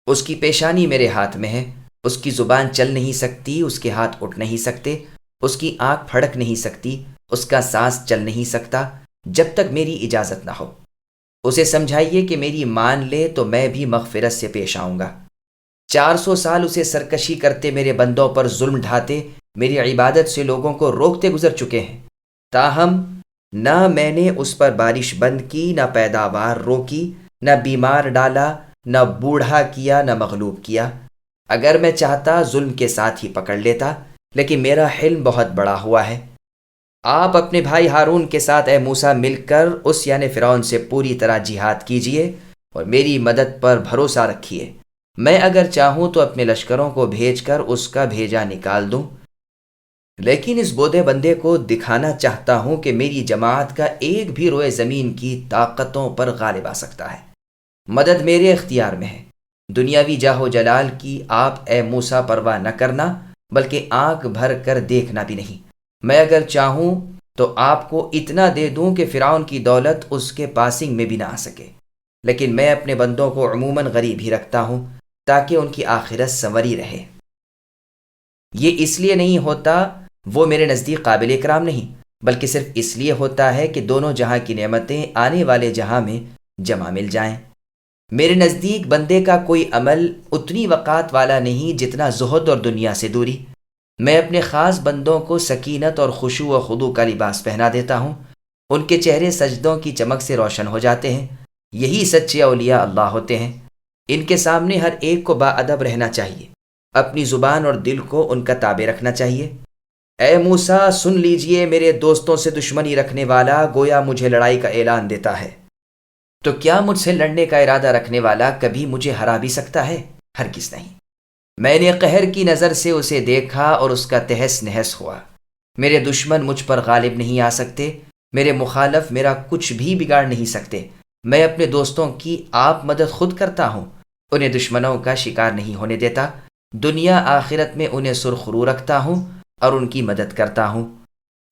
اس کی پیشانی میرے ہاتھ میں ہے، اس کی زبان چل نہیں سکتی، اس کے ہاتھ اٹھ نہیں سکتے، اس کی آنکھ پھڑک نہیں سکتی، اس کا سانس چل نہیں سکتا جب تک میری اجازت نہ ہو۔ اسے سمجھائیے کہ میری مان لے تو میں بھی مغفرت سے پیش آؤں گا۔ 400 سال اسے سرکشی کرتے میرے بندوں پر ظلم ڈھاتے میری عبادت سے لوگوں کو روکتے گزر چکے ہیں، تاہم نہ میں نے اس پر بارش بند کی، نہ پیداوار روکی، نہ بیمار ڈالا، نہ بوڑھا کیا، نہ مغلوب کیا۔ اگر میں چاہتا ظلم کے ساتھ ہی پکڑ لیتا، لیکن میرا حلم بہت بڑا ہوا ہے، آپ اپنے بھائی ہارون کے ساتھ اے موسیٰ مل کر اس یعنی فرعون سے پوری طرح جہاد کیجیے اور میری مدد پر بھروسہ رکھیے۔ میں اگر چاہوں تو اپنے لشکروں کو بھیج کر اس کا بھیجا نکال دوں، لیکن اس بودے بندے کو دکھانا چاہتا ہوں کہ میری جماعت کا ایک بھی روئے زمین کی طاقتوں پر غالب آ سکتا ہے۔ مدد میرے اختیار میں ہے۔ دنیاوی جاہ و جلال کی آپ اے موسیٰ پرواہ نہ کرنا، بلکہ آنکھ بھر کر دیکھنا بھی نہیں۔ میں اگر چاہوں تو آپ کو اتنا دے دوں کہ فرعون کی دولت اس کے پاسنگ میں بھی نہ آ سکے، لیکن میں اپنے بندوں کو عموماً غریب ہی رکھتا ہوں تاکہ ان کی آخرت سنوری رہے۔ یہ اس لیے نہیں ہوتا وہ میرے نزدیک قابل اکرام نہیں، بلکہ صرف اس لیے ہوتا ہے کہ دونوں جہاں کی نعمتیں آنے والے جہاں میں جمع مل جائیں۔ میرے نزدیک بندے کا کوئی عمل اتنی وقات والا نہیں جتنا زہد اور دنیا سے دوری۔ میں اپنے خاص بندوں کو سکینت اور خشوع و خضوع کا لباس پہنا دیتا ہوں، ان کے چہرے سجدوں کی چمک سے روشن ہو جاتے ہیں۔ یہی سچے اولیاء اللہ ہوتے ہیں۔ ان کے سامنے ہر ایک کو باادب رہنا چاہیے، اپنی زبان اور دل کو ان کا تابع رکھنا چاہیے۔ اے موسیٰ سن لیجئے، میرے دوستوں سے دشمنی رکھنے والا گویا مجھے لڑائی کا اعلان دیتا ہے، تو کیا مجھ سے لڑنے کا ارادہ رکھنے والا کبھی مجھے ہرا بھی سکتا ہے؟ ہرگز نہیں۔ میں نے قہر کی نظر سے اسے دیکھا اور اس کا تہس نہس ہوا۔ میرے دشمن مجھ پر غالب نہیں آ سکتے، میرے مخالف میرا کچھ بھی بگاڑ نہیں سکتے۔ میں اپنے دوستوں کی آپ مدد خود کرتا ہوں، انہیں دشمنوں کا شکار نہیں ہونے دیتا، دنیا آخرت میں انہیں سرخرو رکھتا ہوں اور ان کی مدد کرتا ہوں۔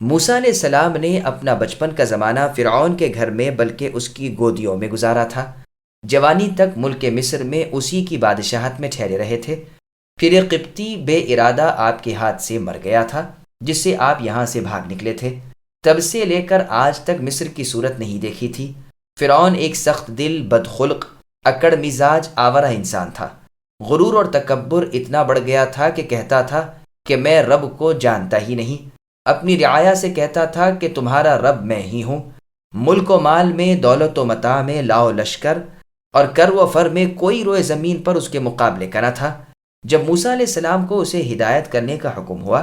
موسیٰ علیہ السلام نے اپنا بچپن کا زمانہ فرعون کے گھر میں بلکہ اس کی گودیوں میں گزارا تھا۔ جوانی تک ملک مصر میں اسی کی بادشاہت میں ٹھہرے رہے تھے۔ پھر ایک قبطی بے ارادہ آپ کے ہاتھ سے مر گیا تھا، جس سے آپ یہاں سے بھاگ نکلے تھے۔ تب سے لے کر آج تک مصر کی صورت نہیں دیکھی تھی۔ فرعون ایک سخت دل، بدخلق، اکڑ مزاج، آورہ انسان تھا۔ غرور اور تکبر اتنا بڑھ گیا تھا کہ کہتا تھا کہ میں رب کو جانتا ہی نہیں۔ اپنی رعایا سے کہتا تھا کہ تمہارا رب میں ہی ہوں۔ ملک و مال میں، دولت و متاع میں، لاؤ لشکر اور کر و فر میں کوئی روئے زمین پر اس کے مقابلے کا نہ تھا۔ جب موسیٰ علیہ السلام کو اسے ہدایت کرنے کا حکم ہوا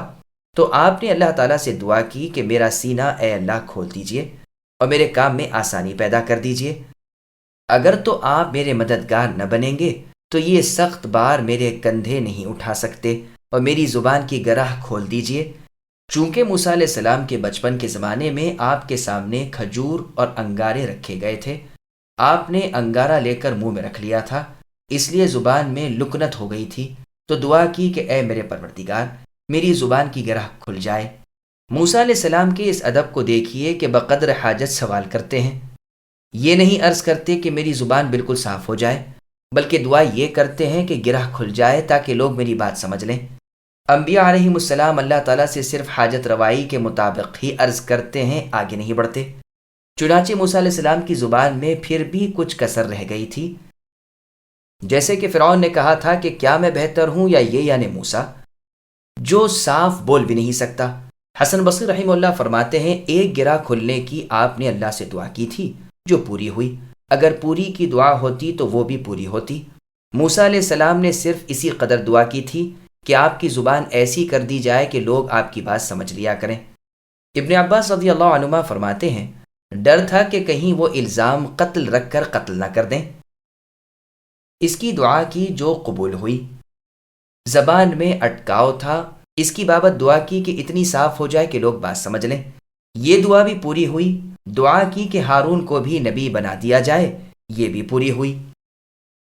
تو آپ نے اللہ تعالیٰ سے دعا کی کہ میرا سینہ اے اللہ کھول دیجئے اور میرے کام میں آسانی پیدا کر دیجئے۔ اگر تو آپ میرے مددگار نہ بنیں گے تو یہ سخت بار میرے کندھے نہیں اٹھا سکتے، اور میری زبان کی گرہ کھول دیجئے۔ چونکہ موسیٰ علیہ السلام کے بچپن کے زمانے میں آپ کے سامنے کھجور اور انگارے رکھے گئے تھے، آپ نے انگارہ لے کر منہ میں رکھ لیا تھا، اس لیے زبان میں لکنت ہو گئی تھی، تو دعا کی کہ اے میرے پروردگار میری زبان کی گرہ کھل جائے۔ موسیٰ علیہ السلام کے اس ادب کو دیکھیے کہ بقدر حاجت سوال کرتے ہیں۔ یہ نہیں عرض کرتے کہ میری زبان بالکل صاف ہو جائے، بلکہ دعا یہ کرتے ہیں کہ گرہ کھل جائے تاکہ لوگ میری بات سمجھ لیں۔ انبیاء علیہم السلام اللہ تعالیٰ سے صرف حاجت روائی کے مطابق ہی عرض کرتے ہیں، آگے نہیں بڑھتے۔ چنانچہ موسیٰ علیہ السلام کی زبان میں پھر بھی کچھ کسر رہ گئی تھی، جیسے کہ فرعون نے کہا تھا کہ کیا میں بہتر ہوں یا یہ یعنی موسیٰ جو صاف بول بھی نہیں سکتا۔ حسن بصری رحمہ اللہ فرماتے ہیں ایک گرہ کھلنے کی آپ نے اللہ سے دعا کی تھی جو پوری ہوئی، اگر پوری کی دعا ہوتی تو وہ بھی پوری ہوتی۔ موسیٰ علیہ السلام نے صرف اسی قدر دعا کی تھی کہ آپ کی زبان ایسی کر دی جائے کہ لوگ آپ کی بات سمجھ لیا کریں۔ ابن عباس رضی اللہ عنہما فرماتے ہیں ڈر تھا کہ کہیں وہ الزام قتل رکھ کر قتل نہ کر دیں۔ اس کی دعا کی جو قبول ہوئی۔ زبان میں اٹکاؤ تھا، اس کی بابت دعا کی کہ اتنی صاف ہو جائے کہ لوگ بات سمجھ لیں۔ یہ دعا بھی پوری ہوئی۔ دعا کی کہ ہارون کو بھی نبی بنا دیا جائے، یہ بھی پوری ہوئی۔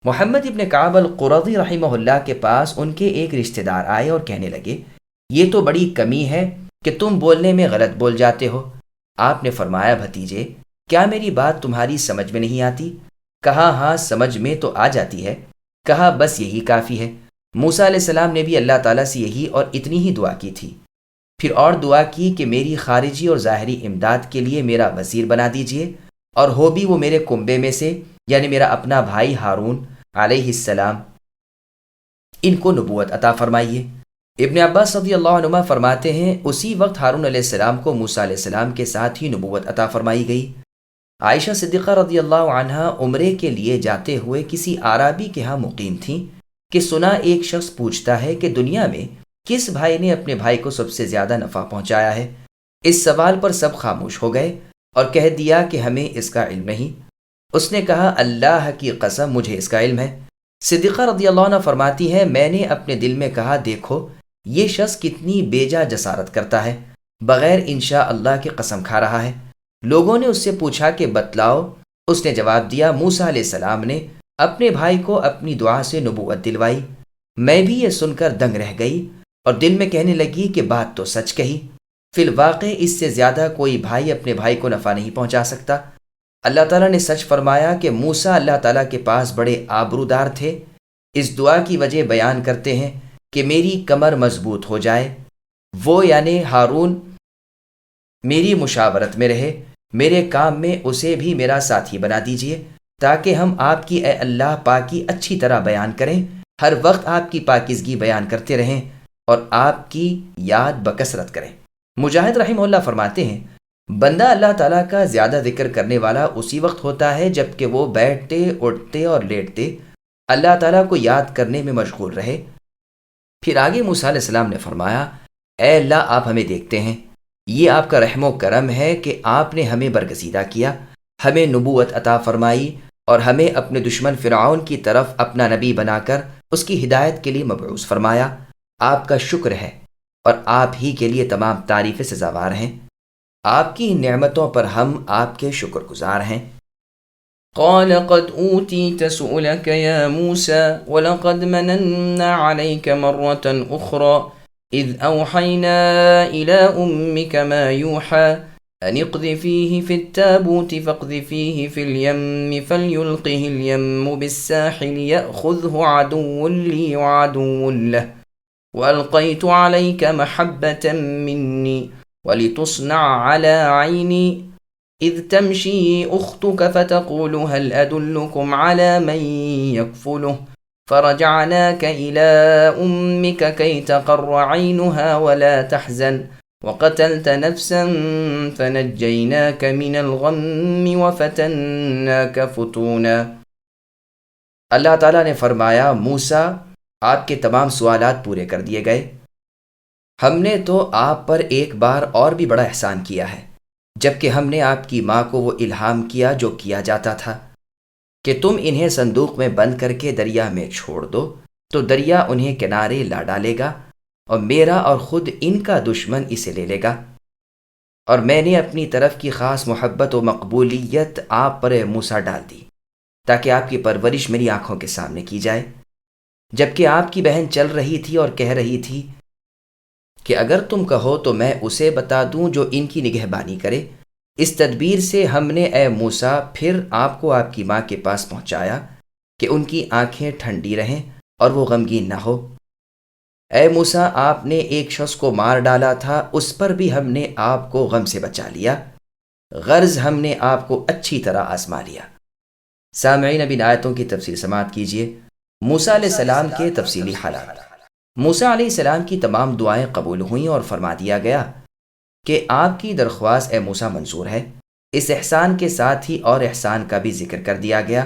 محمد ابن کعب القرظی رحمہ اللہ کے پاس ان کے ایک رشتہ دار آئے اور کہنے لگے یہ تو بڑی کمی ہے کہ تم بولنے میں غلط بول جاتے ہو۔ آپ نے فرمایا بھتیجے کیا میری بات تمہاری سمجھ میں نہیں آتی؟ کہا ہاں سمجھ میں تو آ جاتی ہے۔ کہا بس یہی کافی ہے۔ موسیٰ علیہ السلام نے بھی اللہ تعالیٰ سے یہی اور اتنی ہی دعا کی تھی۔ پھر اور دعا کی کہ میری خارجی اور ظاہری امداد کے لیے میرا وزیر بنا دیجئے، اور ہو بھی وہ میرے کنبے میں سے، یعنی میرا اپنا بھائی ہارون علیہ السلام، ان کو نبوت عطا فرمائیے۔ ابن عباس رضی اللہ عنہما فرماتے ہیں اسی وقت ہارون علیہ السلام کو موسیٰ علیہ السلام کے ساتھ ہی نبوت عطا فرمائی گئی۔ عائشہ صدیقہ رضی اللہ عنہا عمرے کے لیے جاتے ہوئے کسی اعرابی کے ہاں مقیم تھیں کہ سنا ایک شخص پوچھتا ہے کہ دنیا میں کس بھائی نے اپنے بھائی کو سب سے زیادہ نفع پہنچایا ہے؟ اس سوال پر سب خاموش ہو گئے اور کہہ دیا کہ ہمیں اس کا علم نہیں۔ اس نے کہا اللہ کی قسم مجھے اس کا علم ہے۔ صدیقہ رضی اللہ عنہ فرماتی ہے میں نے اپنے دل میں کہا دیکھو یہ شخص کتنی بیجا جسارت کرتا ہے، بغیر انشاء اللہ کی قسم کھا رہا ہے۔ لوگوں نے اس سے پوچھا کہ بتلاؤ۔ اس نے جواب دیا موسیٰ علیہ السلام نے اپنے بھائی کو اپنی دعا سے نبوت دلوائی۔ میں بھی یہ سن کر دنگ رہ گئی اور دل میں کہنے لگی کہ بات تو سچ کہی، فی الواقع اس سے زیادہ کوئی بھائی اپنے بھائی کو نفع نہیں پہنچا سکتا۔ اللہ تعالیٰ نے سچ فرمایا کہ موسیٰ اللہ تعالیٰ کے پاس بڑے آبرودار تھے۔ اس دعا کی وجہ بیان کرتے ہیں کہ میری کمر مضبوط ہو جائے، وہ یعنی ہارون میری مشاورت میں رہے، میرے کام میں اسے بھی میرا ساتھی بنا دیجئے تاکہ ہم آپ کی اے اللہ پاکی اچھی طرح بیان کریں، ہر وقت آپ کی پاکیزگی بیان کرتے رہیں اور آپ کی یاد بکثرت کریں۔ مجاہد رحمہ اللہ فرماتے ہیں بندہ اللہ تعالیٰ کا زیادہ ذکر کرنے والا اسی وقت ہوتا ہے جب کہ وہ بیٹھتے اٹھتے اور لیٹتے اللہ تعالیٰ کو یاد کرنے میں مشغول رہے۔ پھر آگے موسیٰ علیہ السلام نے فرمایا اے اللہ آپ ہمیں دیکھتے ہیں، یہ آپ کا رحم و کرم ہے کہ آپ نے ہمیں برگزیدہ کیا، ہمیں نبوت عطا فرمائی اور ہمیں اپنے دشمن فرعون کی طرف اپنا نبی بنا کر اس کی ہدایت کے لیے مبعوث فرمایا۔ آپ کا شکر ہے اور آپ ہی کے لیے تمام تعریفیں سزاوار ہیں۔ آپ کی نعمتوں پر ہم آپ کے شکر گزار ہیں۔ قال قد أوتيت سؤلك يا موسى ولقد مننا عليك مرة أخرى إذ أوحينا إلى أمك ما يوحى أن اقذفيه في التابوت فاقذفيه في اليم فليلقه اليم بالساحل يأخذه عدو لي وعدو له وألقيت عليك محبة مني ولتصنع على عيني إذ تمشي أختك فتقول هل أدلكم على من يكفله فرجعناك إلى أمك كي تقر عينها ولا تحزن وقتلت نفسا فنجيناك من الغم وفتناك فتونا۔ اللہ تعالیٰ نے فرمایا موسیٰ آپ کے تمام سوالات پورے کر دیے گئے۔ ہم نے تو آپ پر ایک بار اور بھی بڑا احسان کیا ہے جبکہ ہم نے آپ کی ماں کو وہ الہام کیا جو کیا جاتا تھا کہ تم انہیں صندوق میں بند کر کے دریا میں چھوڑ دو تو دریا انہیں کنارے لا ڈالے گا اور میرا اور خود ان کا دشمن اسے لے لے گا۔ اور میں نے اپنی طرف کی خاص محبت و مقبولیت آپ پر موسیٰ ڈال دی تاکہ آپ کی پرورش میری آنکھوں کے سامنے کی جائے، جبکہ آپ کی بہن چل رہی تھی اور کہہ رہی تھی کہ اگر تم کہو تو میں اسے بتا دوں جو ان کی نگہبانی کرے۔ اس تدبیر سے ہم نے اے موسیٰ پھر آپ کو آپ کی ماں کے پاس پہنچایا کہ ان کی آنکھیں ٹھنڈی رہیں اور وہ غمگین نہ ہو۔ اے موسیٰ آپ نے ایک شخص کو مار ڈالا تھا، اس پر بھی ہم نے آپ کو غم سے بچا لیا، غرض ہم نے آپ کو اچھی طرح آزما لیا۔ سامعین اب ان آیتوں کی تفصیل سماعت کیجیے۔ موسیٰ علیہ السلام کے تفصیلی حالات۔ موسیٰ علیہ السلام کی تمام دعائیں قبول ہوئیں اور فرما دیا گیا کہ آپ کی درخواست اے موسیٰ منظور ہے۔ اس احسان کے ساتھ ہی اور احسان کا بھی ذکر کر دیا گیا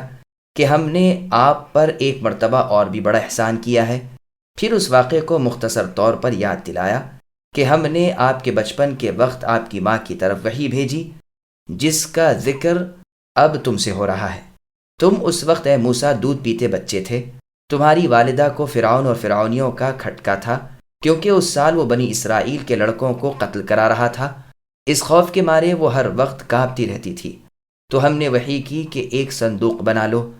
کہ ہم نے آپ پر ایک مرتبہ اور بھی بڑا احسان کیا ہے۔ پھر اس واقعے کو مختصر طور پر یاد دلایا کہ ہم نے آپ کے بچپن کے وقت آپ کی ماں کی طرف وحی بھیجی جس کا ذکر اب تم سے ہو رہا ہے۔ تم اس وقت اے موسیٰ دودھ پیتے بچے تھے، تمہاری والدہ کو فرعون اور فرعونیوں کا کھٹکا تھا کیونکہ اس سال وہ بنی اسرائیل کے لڑکوں کو قتل کرا رہا تھا۔ اس خوف کے مارے وہ ہر وقت کانپتی رہتی تھی، تو ہم نے وحی کی کہ ایک صندوق بنا لو،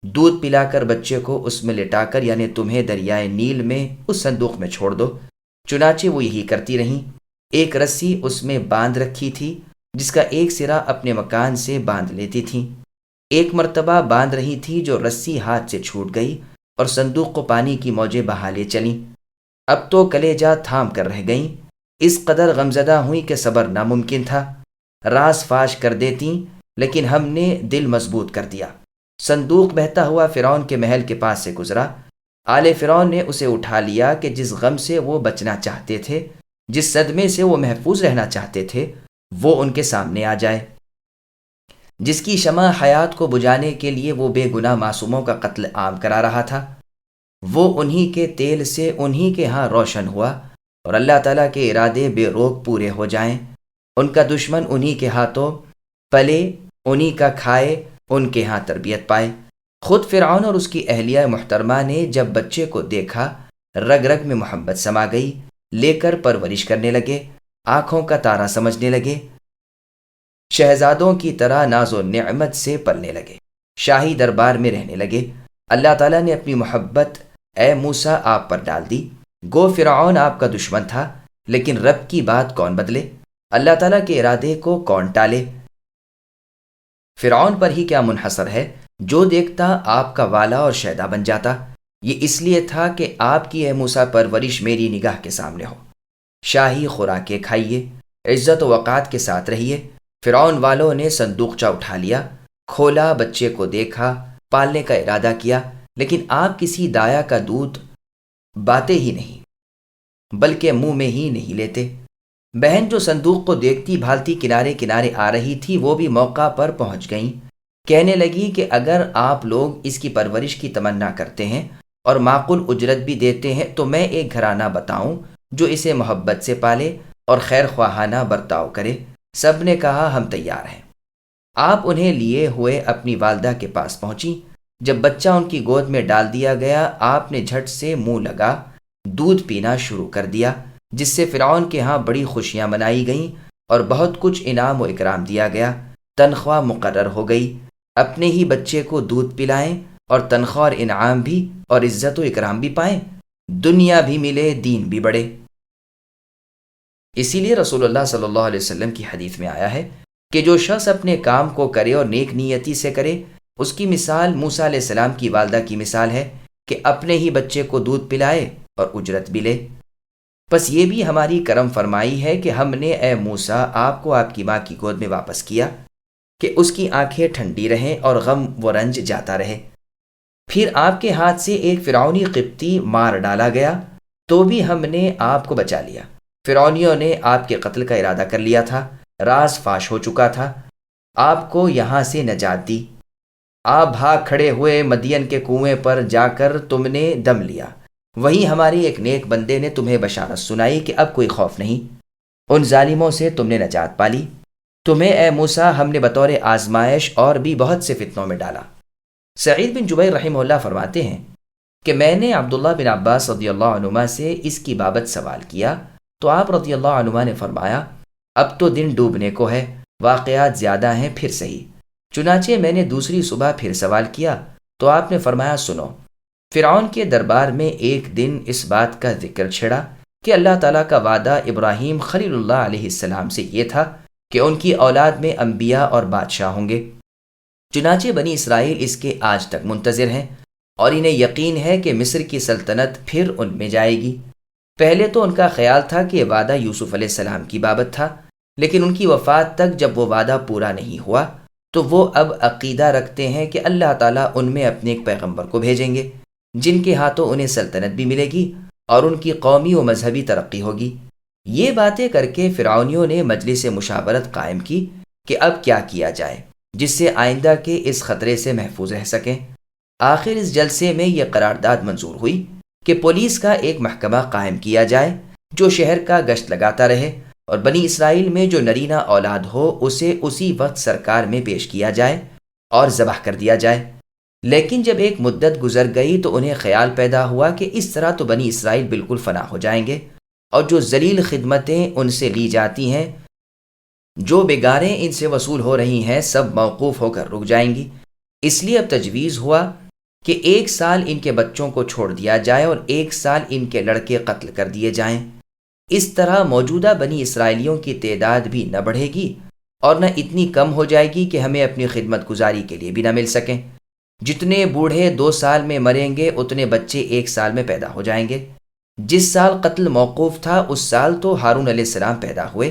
دودھ پلا کر بچے کو اس میں لٹا کر یعنی تمہیں دریائے نیل میں اس صندوق میں چھوڑ دو۔ چنانچہ وہ یہی کرتی رہیں۔ ایک رسی اس میں باندھ رکھی تھی جس کا ایک سرا اپنے مکان سے باندھ لیتی تھیں۔ ایک مرتبہ باندھ رہی تھی جو رسی ہاتھ سے چھوٹ گئی اور صندوق کو پانی کی موجیں بہا لے چلیں۔ اب تو کلیجہ تھام کر رہ گئیں، اس قدر غمزدہ ہوئیں کہ صبر ناممکن تھا، راز فاش کر دیتی لیکن ہم نے دل مضبوط کر دیا۔ صندوق بہتا ہوا فرعون کے محل کے پاس سے گزرا، آل فرعون نے اسے اٹھا لیا کہ جس غم سے وہ بچنا چاہتے تھے، جس صدمے سے وہ محفوظ رہنا چاہتے تھے، وہ ان کے سامنے آ جائے۔ جس کی شمع حیات کو بجھانے کے لیے وہ بے گناہ معصوموں کا قتل عام کرا رہا تھا، وہ انہی کے تیل سے انہی کے ہاں روشن ہوا اور اللہ تعالیٰ کے ارادے بے روک پورے ہو جائیں ان کا دشمن انہی کے ہاتھوں پلے، انہی کا کھائے، ان کے ہاں تربیت پائے۔ خود فرعون اور اس کی اہلیہ محترمہ نے جب بچے کو دیکھا، رگ رگ میں محبت سما گئی، لے کر پرورش کرنے لگے، آنکھوں کا تارا سمجھنے لگے، شہزادوں کی طرح ناز و نعمت سے پلنے لگے، شاہی دربار میں رہنے لگے۔ اللہ تعالیٰ نے اپنی محبت اے موسیٰ آپ پر ڈال دی۔ گو فرعون آپ کا دشمن تھا، لیکن رب کی بات کون بدلے؟ اللہ تعالیٰ کے ارادے کو کون ٹالے؟ فرعون پر ہی کیا منحصر ہے، جو دیکھتا آپ کا والا اور شیدا بن جاتا۔ یہ اس لیے تھا کہ آپ کی اے موسیٰ پرورش میری نگاہ کے سامنے ہو۔ شاہی خوراکیں کھائیے، عزت و وقار کے ساتھ رہیے۔ فرعون والوں نے صندوقچہ اٹھا لیا، کھولا، بچے کو دیکھا، پالنے کا ارادہ کیا، لیکن آپ کسی دایا کا دودھ باتے ہی نہیں، بلکہ منہ میں ہی نہیں لیتے۔ بہن جو صندوق کو دیکھتی بھالتی کنارے کنارے آ رہی تھی، وہ بھی موقع پر پہنچ گئیں۔ کہنے لگی کہ اگر آپ لوگ اس کی پرورش کی تمنا کرتے ہیں اور معقول اجرت بھی دیتے ہیں تو میں ایک گھرانہ بتاؤں جو اسے محبت سے پالے اور خیر خواہانہ برتاؤ کرے۔ سب نے کہا ہم تیار ہیں۔ آپ انہیں لیے ہوئے اپنی والدہ کے پاس پہنچی۔ جب بچہ ان کی گود میں ڈال دیا گیا، آپ نے جھٹ سے منہ لگا دودھ پینا شروع کر دیا، جس سے فرعون کے ہاں بڑی خوشیاں منائی گئیں اور بہت کچھ انعام و اکرام دیا گیا۔ تنخواہ مقرر ہو گئی، اپنے ہی بچے کو دودھ پلائیں اور تنخواہ اور انعام بھی اور عزت و اکرام بھی پائیں، دنیا بھی ملے، دین بھی بڑھے۔ اسی لیے رسول اللہ صلی اللہ علیہ وسلم کی حدیث میں آیا ہے کہ جو شخص اپنے کام کو کرے اور نیک نیتی سے کرے، اس کی مثال موسیٰ علیہ السلام کی والدہ کی مثال ہے کہ اپنے ہی بچے کو دودھ پلائے اور اجرت بھی لے۔ بس یہ بھی ہماری کرم فرمائی ہے کہ ہم نے اے موسیٰ آپ کو آپ کی ماں کی گود میں واپس کیا کہ اس کی آنکھیں ٹھنڈی رہیں اور غم و رنج جاتا رہے۔ پھر آپ کے ہاتھ سے ایک فرعونی قبطی مار ڈالا گیا تو بھی ہم نے آپ کو بچا لیا۔ فرعونیوں نے آپ کے قتل کا ارادہ کر لیا تھا، راز فاش ہو چکا تھا، آپ کو یہاں سے نجات دی۔ آپ بھاگ کھڑے ہوئے مدین کے کنویں پر جا کر تم نے دم لیا۔ وہیں ہمارے ایک نیک بندے نے تمہیں بشارت سنائی کہ اب کوئی خوف نہیں، ان ظالموں سے تم نے نجات پالی۔ تمہیں اے موسیٰ ہم نے بطور آزمائش اور بھی بہت سے فتنوں میں ڈالا۔ سعید بن جبیر رحمہ اللہ فرماتے ہیں کہ میں نے عبداللہ بن عباس رضی اللہ عنہما سے اس کی بابت سوال کیا تو آپ رضی اللہ عنہما نے فرمایا اب تو دن ڈوبنے کو ہے، واقعات زیادہ ہیں، پھر صحیح۔ چنانچہ میں نے دوسری صبح پھر سوال کیا تو آپ نے فرمایا سنو، فرعون کے دربار میں ایک دن اس بات کا ذکر چھڑا کہ اللہ تعالیٰ کا وعدہ ابراہیم خلیل اللہ علیہ السلام سے یہ تھا کہ ان کی اولاد میں انبیاء اور بادشاہ ہوں گے۔ چنانچہ بنی اسرائیل اس کے آج تک منتظر ہیں اور انہیں یقین ہے کہ مصر کی سلطنت پھر ان میں جائے گی۔ پہلے تو ان کا خیال تھا کہ یہ وعدہ یوسف علیہ السلام کی بابت تھا، لیکن ان کی وفات تک جب وہ وعدہ پورا نہیں ہوا تو وہ اب عقیدہ رکھتے ہیں کہ اللہ تعالیٰ ان میں اپنے ایک پیغمبر کو بھیجیں گے جن کے ہاتھوں انہیں سلطنت بھی ملے گی اور ان کی قومی و مذہبی ترقی ہوگی۔ یہ باتیں کر کے فرعونیوں نے مجلس مشاورت قائم کی کہ اب کیا کیا جائے جس سے آئندہ کے اس خطرے سے محفوظ رہ سکیں۔ آخر اس جلسے میں یہ قرارداد منظور ہوئی کہ پولیس کا ایک محکمہ قائم کیا جائے جو شہر کا گشت لگاتا رہے اور بنی اسرائیل میں جو نرینہ اولاد ہو اسے اسی وقت سرکار میں پیش کیا جائے اور ذبح کر دیا جائے۔ لیکن جب ایک مدت گزر گئی تو انہیں خیال پیدا ہوا کہ اس طرح تو بنی اسرائیل بالکل فنا ہو جائیں گے اور جو ذلیل خدمتیں ان سے لی جاتی ہیں، جو بگاریں ان سے وصول ہو رہی ہیں، سب موقوف ہو کر رک جائیں گی۔ اس لیے اب تجویز ہوا کہ 1 سال ان کے بچوں کو چھوڑ دیا جائے اور 1 سال ان کے لڑکے قتل کر دیے جائیں۔ اس طرح موجودہ بنی اسرائیلیوں کی تعداد بھی نہ بڑھے گی اور نہ اتنی کم ہو جائے گی کہ ہمیں اپنی خدمت گزاری کے لیے بھی نہ مل سکیں۔ جتنے بوڑھے 2 سال میں مریں گے اتنے بچے 1 سال میں پیدا ہو جائیں گے۔ جس سال قتل موقوف تھا اس سال تو ہارون علیہ السلام پیدا ہوئے،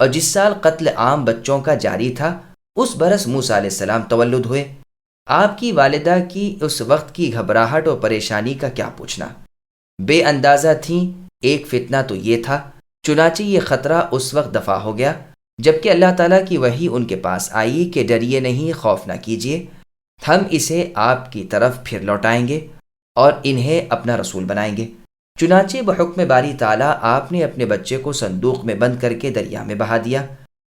اور جس سال قتل عام بچوں کا جاری تھا اس برس موسیٰ علیہ السلام تولد ہوئے۔ آپ کی والدہ کی اس وقت کی گھبراہٹ اور پریشانی کا کیا پوچھنا، بے اندازہ تھیں۔ ایک فتنہ تو یہ تھا، چنانچہ یہ خطرہ اس وقت دفع ہو گیا جبکہ اللہ تعالیٰ کی وحی ان کے پاس آئی کہ ڈریے نہیں، خوف نہ کیجیے، ہم اسے آپ کی طرف پھر لوٹائیں گے اور انہیں اپنا رسول بنائیں گے۔ چنانچہ بحکم باری تعالیٰ آپ نے اپنے بچے کو صندوق میں بند کر کے دریا میں بہا دیا۔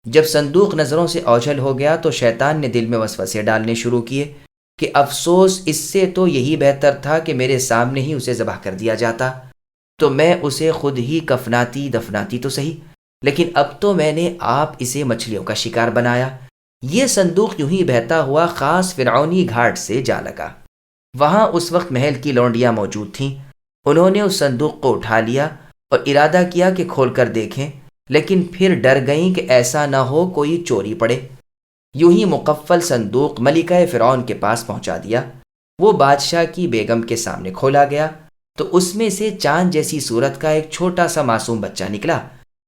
جب صندوق نظروں سے اوجھل ہو گیا تو شیطان نے دل میں وسوسے ڈالنے شروع کیے کہ افسوس، اس سے تو یہی بہتر تھا کہ میرے سامنے ہی اسے ذبح کر دیا جاتا، تو میں اسے خود ہی کفناتی دفناتی تو صحیح، لیکن اب تو میں نے آپ اسے مچھلیوں کا شکار بنایا۔ یہ صندوق یوں ہی بہتا ہوا خاص فرعونی گھاٹ سے جا لگا۔ وہاں اس وقت محل کی لونڈیاں موجود تھیں۔ انہوں نے اس صندوق کو اٹھا لیا اور ارادہ کیا کہ کھول کر دیکھیں، لیکن پھر ڈر گئیں کہ ایسا نہ ہو کوئی چوری پڑے۔ یوں ہی مقفل صندوق ملکہ فرعون کے پاس پہنچا دیا۔ وہ بادشاہ کی بیگم کے سامنے کھولا گیا تو اس میں سے چاند جیسی صورت کا ایک چھوٹا سا معصوم بچہ نکلا،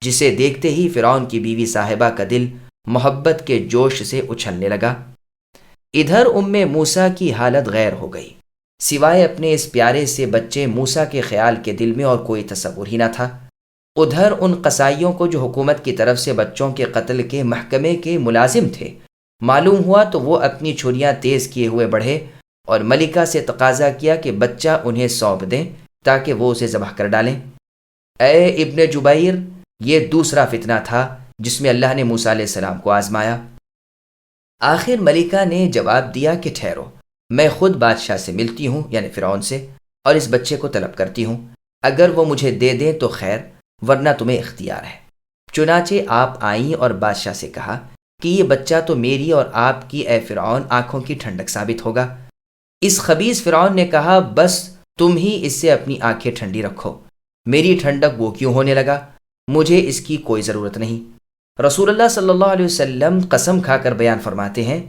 جسے دیکھتے ہی فرعون کی بیوی صاحبہ کا دل محبت کے جوش سے اچھلنے لگا۔ ادھر موسیٰ کی حالت غیر ہو گئی۔ سوائے اپنے اس پیارے سے بچے موسیٰ کے خیال کے دل میں اور کوئی تصور ہی نہ تھا۔ ادھر ان قصائیوں کو جو حکومت کی طرف سے بچوں کے قتل کے محکمے کے ملازم تھے معلوم ہوا تو وہ اپنی چھریاں تیز کیے ہوئے بڑھے اور ملکہ سے تقاضا کیا کہ بچہ انہیں سونپ دیں تاکہ وہ اسے ذبح کر ڈالیں۔ اے ابن جبیر، یہ دوسرا فتنہ تھا جس میں اللہ نے موسیٰ علیہ السلام کو آزمایا۔ آخر ملکہ نے جواب دیا کہ ٹھہرو، میں خود بادشاہ سے ملتی ہوں، یعنی فرعون سے، اور اس بچے کو طلب کرتی ہوں۔ اگر وہ مجھے دے دیں تو خیر، ورنہ تمہیں اختیار ہے۔ چنانچہ آپ آئیں اور بادشاہ سے کہا کہ یہ بچہ تو میری اور آپ کی اے فرعون آنکھوں کی ٹھنڈک ثابت ہوگا۔ اس خبیث فرعون نے کہا بس تم ہی اس سے اپنی آنکھیں ٹھنڈی رکھو، میری ٹھنڈک وہ کیوں ہونے لگا، مجھے اس کی کوئی ضرورت نہیں۔ رسول اللہ صلی اللہ علیہ وسلم قسم کھا کر بیان فرماتے ہیں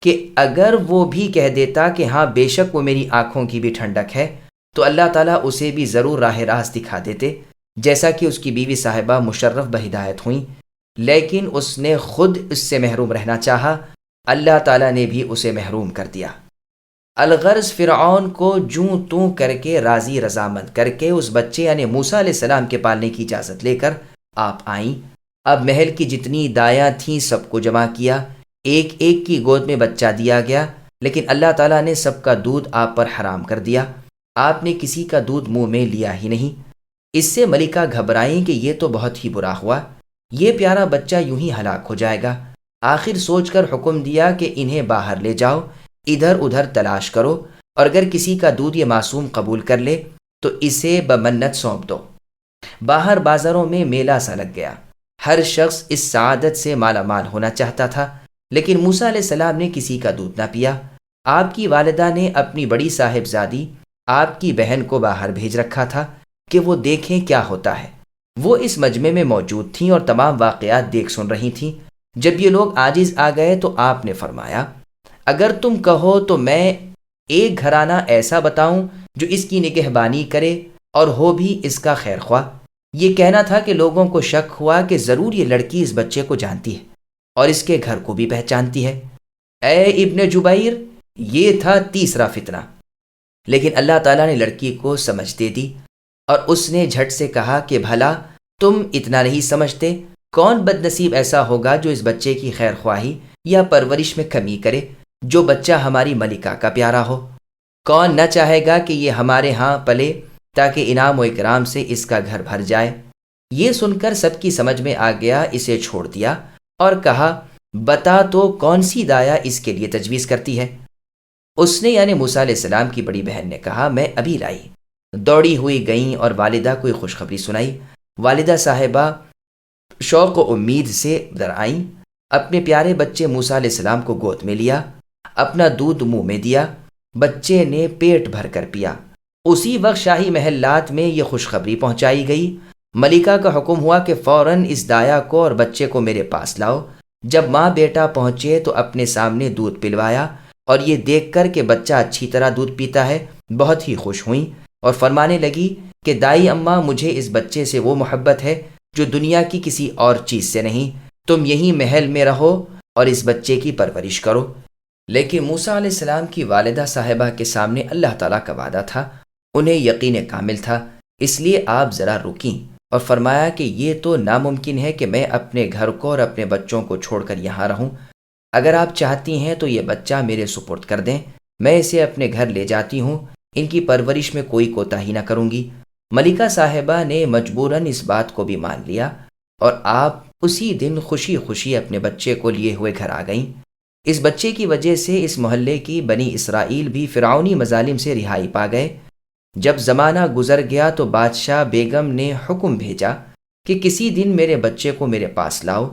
کہ اگر وہ بھی کہہ دیتا کہ ہاں بے شک وہ میری آنکھوں کی بھی ٹھنڈک ہے، تو اللہ تعالیٰ اسے بھی ضرور راہ راست دکھا دیتے، جیسا کہ اس کی بیوی صاحبہ مشرف بہدایت ہوئیں، لیکن اس نے خود اس سے محروم رہنا چاہا، اللہ تعالیٰ نے بھی اسے محروم کر دیا۔ الغرض فرعون کو جوں توں کر کے راضی رضامند کر کے اس بچے یعنی موسیٰ علیہ السلام کے پالنے کی اجازت لے کر آپ آئیں۔ اب محل کی جتنی دایاں تھیں سب کو جمع کیا، ایک ایک کی گود میں بچہ دیا گیا، لیکن اللہ تعالیٰ نے سب کا دودھ آپ پر حرام کر دیا۔ آپ نے کسی کا دودھ منہ میں لیا ہی نہیں۔ اس سے ملکہ گھبرائیں کہ یہ تو بہت ہی برا ہوا، یہ پیارا بچہ یوں ہی ہلاک ہو جائے گا۔ آخر سوچ کر حکم دیا کہ انہیں باہر لے جاؤ، ادھر ادھر تلاش کرو، اور اگر کسی کا دودھ یہ معصوم قبول کر لے تو اسے بمنت سونپ دو۔ باہر بازاروں میں میلہ سا لگ گیا، ہر شخص اس سعادت سے مالا مال ہونا چاہتا تھا، لیکن موسیٰ علیہ السلام نے کسی کا دودھ نہ پیا۔ آپ کی والدہ نے اپنی بڑی صاحبزادی آپ کی بہن کو باہر بھیج رکھا تھا کہ وہ دیکھیں کیا ہوتا ہے۔ وہ اس مجمع میں موجود تھیں اور تمام واقعات دیکھ سن رہی تھیں۔ جب یہ لوگ عاجز آ گئے تو آپ نے فرمایا اگر تم کہو تو میں ایک گھرانہ ایسا بتاؤں جو اس کی نگہبانی کرے اور ہو بھی اس کا خیر خواہ۔ یہ کہنا تھا کہ لوگوں کو شک ہوا کہ ضرور یہ لڑکی اس بچے کو جانتی ہے اور اس کے گھر کو بھی پہچانتی ہے۔ اے ابن جبیر، یہ تھا تیسرا فتنہ، لیکن اللہ تعالیٰ نے لڑکی کو سمجھ دے دی اور اس نے جھٹ سے کہا کہ بھلا تم اتنا نہیں سمجھتے؟ کون بد نصیب ایسا ہوگا جو اس بچے کی خیر خواہی یا پرورش میں کمی کرے، جو بچہ ہماری ملکہ کا پیارا ہو؟ کون نہ چاہے گا کہ یہ ہمارے ہاں پلے تاکہ انعام و اکرام سے اس کا گھر بھر جائے؟ یہ سن کر سب کی سمجھ میں آ گیا، اسے چھوڑ دیا اور کہا بتا تو کون سی دایا اس کے لیے تجویز کرتی ہے؟ اس نے یعنی موسیٰ علیہ السلام کی بڑی بہن نے کہا میں ابھی لائی۔ دوڑی ہوئی گئیں اور والدہ کو خوشخبری سنائی۔ والدہ صاحبہ شوق و امید سے در آئیں، اپنے پیارے بچے موسیٰ علیہ السلام کو گود میں لیا، اپنا دودھ منہ میں دیا، بچے نے پیٹ بھر کر پیا۔ اسی وقت شاہی محلات میں یہ خوشخبری پہنچائی گئی۔ ملکہ کا حکم ہوا کہ فوراً اس دایا کو اور بچے کو میرے پاس لاؤ۔ جب ماں بیٹا پہنچے تو اپنے سامنے دودھ پلوایا، اور یہ دیکھ کر کہ بچہ اچھی طرح دودھ پیتا ہے بہت ہی خوش ہوئیں اور فرمانے لگی کہ دائی اماں، مجھے اس بچے سے وہ محبت ہے جو دنیا کی کسی اور چیز سے نہیں، تم یہیں محل میں رہو اور اس بچے کی پرورش کرو۔ لیکن موسیٰ علیہ السلام کی والدہ صاحبہ کے سامنے اللہ تعالیٰ کا وعدہ تھا، انہیں یقین کامل تھا، اس لیے آپ ذرا رکیں اور فرمایا کہ یہ تو ناممکن ہے کہ میں اپنے گھر کو اور اپنے بچوں کو چھوڑ کر یہاں رہوں۔ اگر آپ چاہتی ہیں تو یہ بچہ میرے سپرد کر دیں، میں اسے اپنے گھر لے جاتی ہوں، ان کی پرورش میں کوئی کوتاہی نہ کروں گی۔ ملکہ صاحبہ نے مجبوراً اس بات کو بھی مان لیا اور آپ اسی دن خوشی خوشی اپنے بچے کو لیے ہوئے گھر آ گئیں۔ اس بچے کی وجہ سے اس محلے کی بنی اسرائیل بھی فرعونی مظالم سے رہائی پا گئے۔ جب زمانہ گزر گیا تو بادشاہ بیگم نے حکم بھیجا کہ کسی دن میرے بچے کو میرے پاس لاؤ۔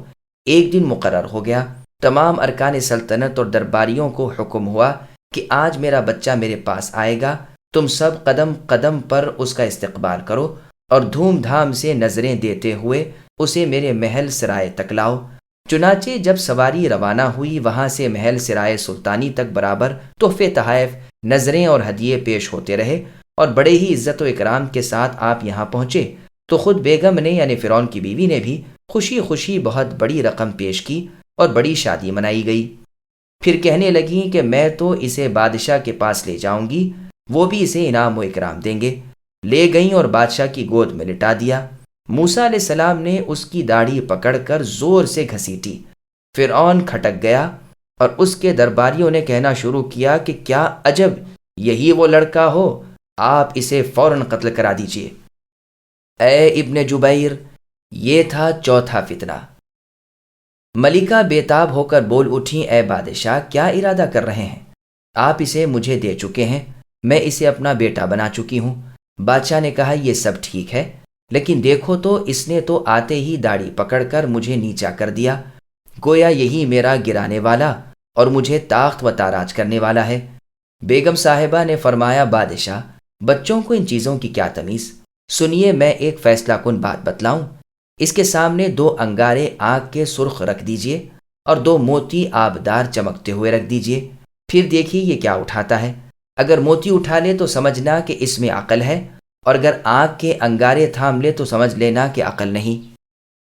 ایک دن مقرر ہو گیا۔ تمام ارکان سلطنت اور درباریوں کو حکم ہوا کہ آج میرا بچہ میرے پاس آئے گا، تم سب قدم قدم پر اس کا استقبال کرو اور دھوم دھام سے نظریں دیتے ہوئے اسے میرے محل سرائے تک لاؤ۔ چنانچہ جب سواری روانہ ہوئی، وہاں سے محل سرائے سلطانی تک برابر تحفے تحائف، نظریں اور ہدیے پیش ہوتے رہے، اور بڑے ہی عزت و اکرام کے ساتھ آپ یہاں پہنچے تو خود بیگم نے یعنی فرعون کی بیوی نے بھی خوشی خوشی بہت بڑی رقم پیش کی اور بڑی شادی منائی گئی۔ پھر کہنے لگیں کہ میں تو اسے بادشاہ کے پاس لے جاؤں گی، وہ بھی اسے انعام و اکرام دیں گے۔ لے گئیں اور بادشاہ کی گود میں لٹا دیا۔ موسیٰ علیہ السلام نے اس کی داڑھی پکڑ کر زور سے گھسیٹی۔ فرعون کھٹک گیا اور اس کے درباریوں نے کہنا شروع کیا کہ کیا عجب، یہی وہ لڑکا ہو، آپ اسے فوراً قتل کرا دیجیے۔ اے ابن جبیر، یہ تھا چوتھا فتنہ۔ ملکہ بیتاب ہو کر بول اٹھیں، اے بادشاہ، کیا ارادہ کر رہے ہیں؟ آپ اسے مجھے دے چکے ہیں، میں اسے اپنا بیٹا بنا چکی ہوں۔ بادشاہ نے کہا، یہ سب ٹھیک ہے، لیکن دیکھو تو اس نے تو آتے ہی داڑھی پکڑ کر مجھے نیچا کر دیا، گویا یہی میرا گرانے والا اور مجھے تاخت و تاراج کرنے والا ہے۔ بیگم صاحبہ نے فرمایا، بادشاہ، بچوں کو ان چیزوں کی کیا تمیز؟ سنیے، میں ایک فیصلہ کن بات بتلاؤں۔ اس کے سامنے 2 انگارے آگ کے سرخ رکھ دیجئے اور 2 موتی آبدار چمکتے ہوئے رکھ دیجئے، پھر دیکھیے یہ کیا اٹھاتا ہے۔ اگر موتی اٹھا لے تو سمجھنا کہ اس میں عقل ہے، اور اگر آگ کے انگارے تھام لے تو سمجھ لینا کہ عقل نہیں۔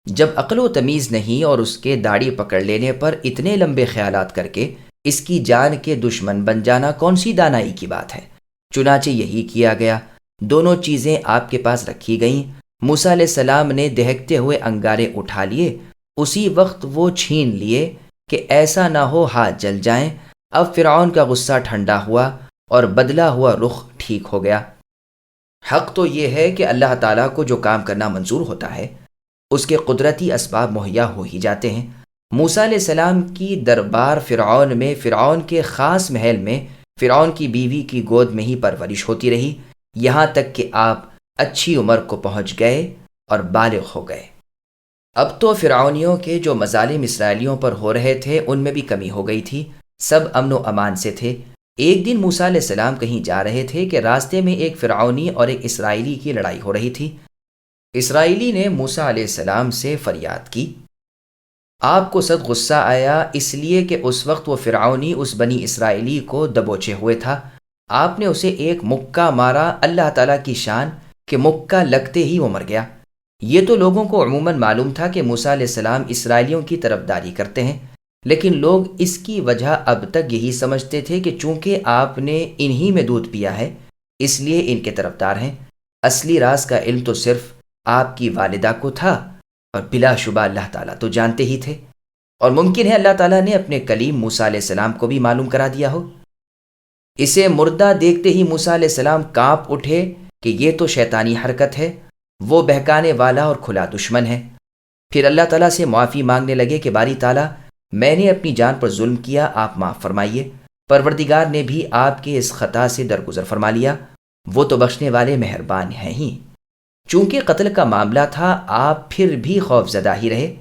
جب عقل و تمیز نہیں اور اس کے داڑھی پکڑ لینے پر اتنے لمبے خیالات کر کے اس کی جان کے دشمن بن جانا کون سی دانائی کی بات ہے؟ چنانچہ یہی کیا گیا۔ دونوں چیزیں آپ کے پاس رکھی گئیں۔ موسیٰ علیہ السلام نے دہکتے ہوئے انگارے اٹھا لیے، اسی وقت وہ چھین لیے کہ ایسا نہ ہو ہاتھ جل جائیں۔ اب فرعون کا غصہ ٹھنڈا ہوا اور بدلا ہوا رخ ٹھیک ہو گیا۔ حق تو یہ ہے کہ اللہ تعالیٰ کو جو کام کرنا منظور ہوتا ہے اس کے قدرتی اسباب مہیا ہو ہی جاتے ہیں۔ موسیٰ علیہ السلام کی دربار فرعون میں، فرعون کے خاص محل میں، فرعون کی بیوی کی گود میں ہی پرورش ہوتی رہی، یہاں تک کہ آپ اچھی عمر کو پہنچ گئے اور بالغ ہو گئے۔ اب تو فرعونیوں کے جو مظالم اسرائیلیوں پر ہو رہے تھے ان میں بھی کمی ہو گئی تھی، سب امن و امان سے تھے۔ ایک دن موسیٰ علیہ السلام کہیں جا رہے تھے کہ راستے میں ایک فرعونی اور ایک اسرائیلی کی لڑائی ہو رہی تھی۔ اسرائیلی نے موسیٰ علیہ السلام سے فریاد کی۔ آپ کو سخت غصہ آیا، اس لیے کہ اس وقت وہ فرعونی اس بنی اسرائیلی کو دبوچے ہوئے تھا۔ آپ نے اسے ایک مکہ مارا، اللہ تعالیٰ کی شان کہ مکہ لگتے ہی وہ مر گیا۔ یہ تو لوگوں کو عموماً معلوم تھا کہ موسیٰ علیہ السلام اسرائیلیوں کی طرفداری کرتے ہیں، لیکن لوگ اس کی وجہ اب تک یہی سمجھتے تھے کہ چونکہ آپ نے انہی میں دودھ پیا ہے اس لیے ان کے طرفدار ہیں۔ اصلی راز کا علم تو صرف آپ کی والدہ کو تھا، اور بلا شبہ اللہ تعالیٰ تو جانتے ہی تھے، اور ممکن ہے اللہ تعالیٰ نے اپنے کلیم موسیٰ علیہ السلام کو بھی معلوم کرا دیا ہو۔ اسے مردہ دیکھتے ہی موسیٰ علیہ السلام کانپ اٹھے کہ یہ تو شیطانی حرکت ہے، وہ بہکانے والا اور کھلا دشمن ہے۔ پھر اللہ تعالیٰ سے معافی مانگنے لگے کہ باری تعالیٰ، میں نے اپنی جان پر ظلم کیا، آپ معاف فرمائیے۔ پروردگار نے بھی آپ کے اس خطا سے درگزر فرما لیا، وہ تو بخشنے والے مہربان ہیں ہی۔ چونکہ قتل کا معاملہ تھا، آپ پھر بھی خوف زدہ ہی رہے،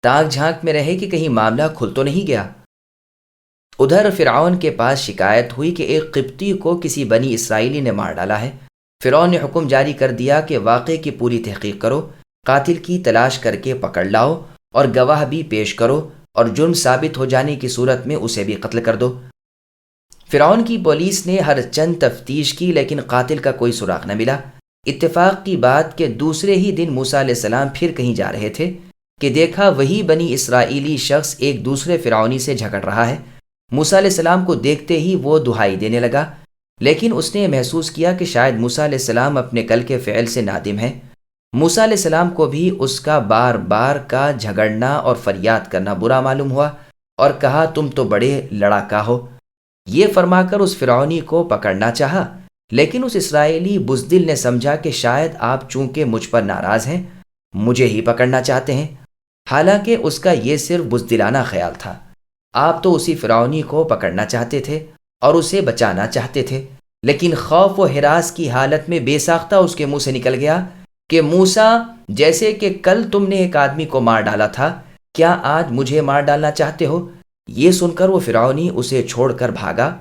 تاک جھانک میں رہے کہ کہیں معاملہ کھل تو نہیں گیا۔ ادھر فرعون کے پاس شکایت ہوئی کہ ایک قبطی کو کسی بنی اسرائیلی نے مار ڈالا ہے۔ فرعون نے حکم جاری کر دیا کہ واقعے کی پوری تحقیق کرو، قاتل کی تلاش کر کے پکڑ لاؤ اور گواہ بھی پیش کرو، اور جرم ثابت ہو جانے کی صورت میں اسے بھی قتل کر دو۔ فرعون کی پولیس نے ہر چند تفتیش کی لیکن قاتل کا کوئی سراغ نہ ملا۔ اتفاق کی بات کہ دوسرے ہی دن موسیٰ علیہ السلام پھر کہیں جا رہے تھے کہ دیکھا وہی بنی اسرائیلی شخص ایک دوسرے فرعونی سے جھگڑ رہا ہے۔ موسیٰ علیہ السلام کو دیکھتے ہی وہ دہائی دینے لگا، لیکن اس نے محسوس کیا کہ شاید موسیٰ علیہ السلام اپنے کل کے فعل سے نادم ہے۔ موسیٰ علیہ السلام کو بھی اس کا بار بار کا جھگڑنا اور فریاد کرنا برا معلوم ہوا، اور کہا تم تو بڑے لڑاکا ہو۔ یہ فرما کر اس فرعونی کو پکڑنا چاہا، لیکن اس اسرائیلی بزدل نے سمجھا کہ شاید آپ چونکہ مجھ پر ناراض ہیں، مجھے ہی پکڑنا چاہتے ہیں؟ حالانکہ اس کا یہ صرف بزدلانہ خیال تھا۔ آپ تو اسی فرعونی کو پکڑنا چاہتے تھے اور اسے بچانا چاہتے تھے، لیکن خوف و ہراس کی حالت میں بے ساختہ اس کے منہ سے نکل گیا کہ موسیٰ، جیسے کہ کل تم نے ایک آدمی کو مار ڈالا تھا، کیا آج مجھے مار ڈالنا چاہتے ہو؟ یہ سن کر وہ فرعونی اسے چھوڑ کر بھاگا،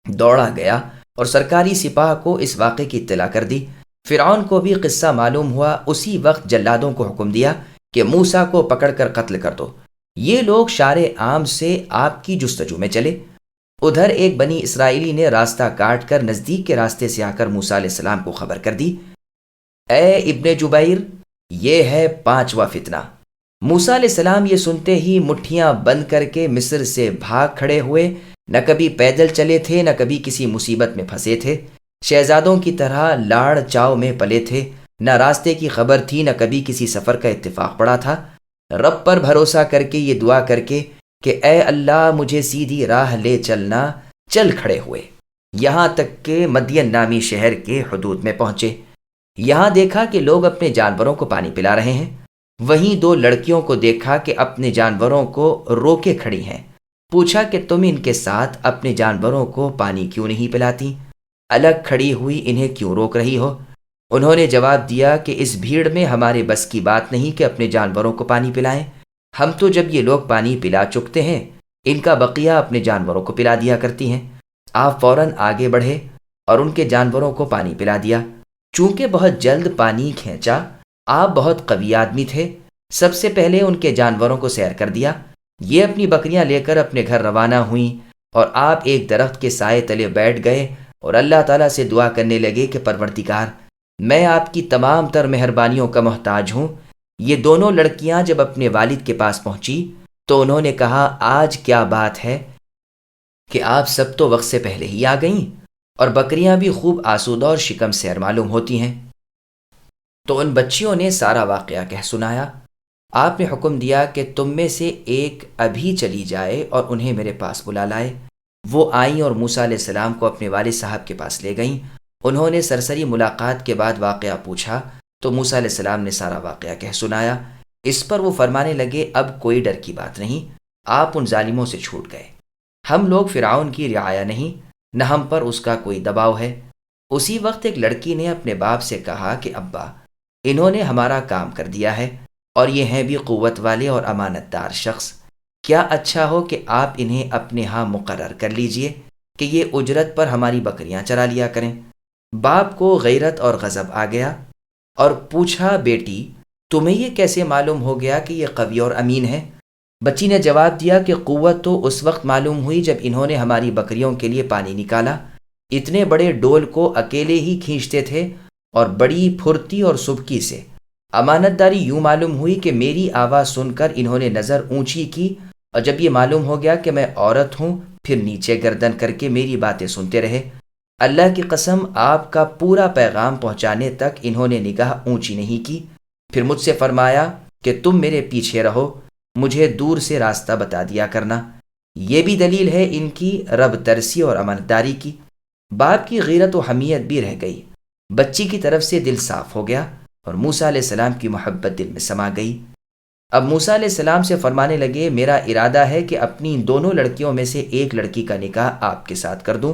دوڑا گیا اور سرکاری سپاہ کو اس واقعے کی اطلاع کر دی۔ فرعون کو بھی قصہ معلوم ہوا، اسی وقت جلادوں کو حکم دیا کہ موسیٰ کو پکڑ کر قتل کر دو۔ یہ لوگ شار عام سے آپ کی جستجو میں چلے۔ ادھر ایک بنی اسرائیلی نے راستہ کاٹ کر نزدیک کے راستے سے آ کر موسیٰ علیہ السلام کو خبر کر دی، اے ابن جبیر، یہ ہے 5واں فتنہ۔ موسیٰ علیہ السلام یہ سنتے ہی مٹھیاں بند کر کے مصر سے بھاگ کھڑے ہوئے۔ نہ کبھی پیدل چلے تھے، نہ کبھی کسی مصیبت میں پھنسے تھے، شہزادوں کی طرح لاڑ چاؤ میں پلے تھے، نہ راستے کی خبر تھی، نہ کبھی کسی سفر کا اتفاق پڑا تھا۔ رب پر بھروسہ کر کے یہ دعا کر کے کہ اے اللہ مجھے سیدھی راہ لے چلنا، چل کھڑے ہوئے، یہاں تک کہ مدین نامی شہر کے حدود میں پہنچے۔ یہاں دیکھا کہ لوگ اپنے جانوروں کو پانی پلا رہے ہیں۔ وہیں 2 لڑکیوں کو دیکھا کہ اپنے جانوروں کو روکے کھڑی ہیں۔ پوچھا کہ تم ان کے ساتھ اپنے جانوروں کو پانی کیوں نہیں پلاتی؟ الگ کھڑی ہوئی انہیں کیوں روک رہی ہو؟ انہوں نے جواب دیا کہ اس بھیڑ میں ہمارے بس کی بات نہیں کہ اپنے جانوروں کو پانی پلائیں۔ ہم تو جب یہ لوگ پانی پلا چکتے ہیں، ان کا بقیہ اپنے جانوروں کو پلا دیا کرتی ہیں۔ آپ فوراً آگے بڑھے اور ان کے جانوروں کو پانی پلا دیا۔ چونکہ بہت جلد پانی کھینچا، آپ بہت قوی آدمی تھے، سب سے پہلے ان کے جانوروں کو سیر کر دیا۔ یہ اپنی بکریاں لے کر اپنے گھر روانہ ہوئیں اور آپ ایک درخت کے سائے تلے بیٹھ گئے اور اللہ تعالیٰ سے دعا کرنے لگے کہ پروردگار، میں آپ کی تمام تر مہربانیوں کا محتاج ہوں۔ یہ دونوں لڑکیاں جب اپنے والد کے پاس پہنچی تو انہوں نے کہا، آج کیا بات ہے کہ آپ سب تو وقت سے پہلے ہی آ گئیں، اور بکریاں بھی خوب آسودہ اور شکم سیر معلوم ہوتی ہیں۔ تو ان بچیوں نے سارا واقعہ کہہ سنایا۔ آپ نے حکم دیا کہ تم میں سے ایک ابھی چلی جائے اور انہیں میرے پاس بلا لائے۔ وہ آئیں اور موسیٰ علیہ السلام کو اپنے والد صاحب کے پاس لے گئیں۔ انہوں نے سرسری ملاقات کے بعد واقعہ پوچھا تو موسیٰ علیہ السلام نے سارا واقعہ کہہ سنایا۔ اس پر وہ فرمانے لگے، اب کوئی ڈر کی بات نہیں، آپ ان ظالموں سے چھوٹ گئے۔ ہم لوگ فرعون کی رعایا نہیں، نہ ہم پر اس کا کوئی دباؤ ہے۔ اسی وقت ایک لڑکی نے اپنے باپ سے کہا کہ ابا، انہوں نے ہمارا کام کر دیا ہے اور یہ ہیں بھی قوت والے اور امانت دار شخص۔ کیا اچھا ہو کہ آپ انہیں اپنے ہاں مقرر کر لیجئے کہ یہ اجرت پر ہماری بکریاں چرا لیا کریں۔ باپ کو غیرت اور غضب آ گیا اور پوچھا، بیٹی تمہیں یہ کیسے معلوم ہو گیا کہ یہ قوی اور امین ہے؟ بچی نے جواب دیا کہ قوت تو اس وقت معلوم ہوئی جب انہوں نے ہماری بکریوں کے لیے پانی نکالا۔ اتنے بڑے ڈول کو اکیلے ہی کھینچتے تھے اور بڑی پھرتی اور سبکی سے۔ امانت داری یوں معلوم ہوئی کہ میری آواز سن کر انہوں نے نظر اونچی کی، اور جب یہ معلوم ہو گیا کہ میں عورت ہوں، پھر نیچے گردن کر کے میری باتیں سنتے رہے۔ اللہ کی قسم، آپ کا پورا پیغام پہنچانے تک انہوں نے نگاہ اونچی نہیں کی۔ پھر مجھ سے فرمایا کہ تم میرے پیچھے رہو، مجھے دور سے راستہ بتا دیا کرنا۔ یہ بھی دلیل ہے ان کی رب ترسی اور امانت داری کی۔ باپ کی غیرت و حمیت بھی رہ گئی، بچی کی طرف سے دل صاف ہو گیا اور موسیٰ علیہ السلام کی محبت دل میں سما گئی۔ اب موسیٰ علیہ السلام سے فرمانے لگے، میرا ارادہ ہے کہ اپنی ان دونوں لڑکیوں میں سے ایک لڑکی کا نکاح آپ کے ساتھ کر دوں،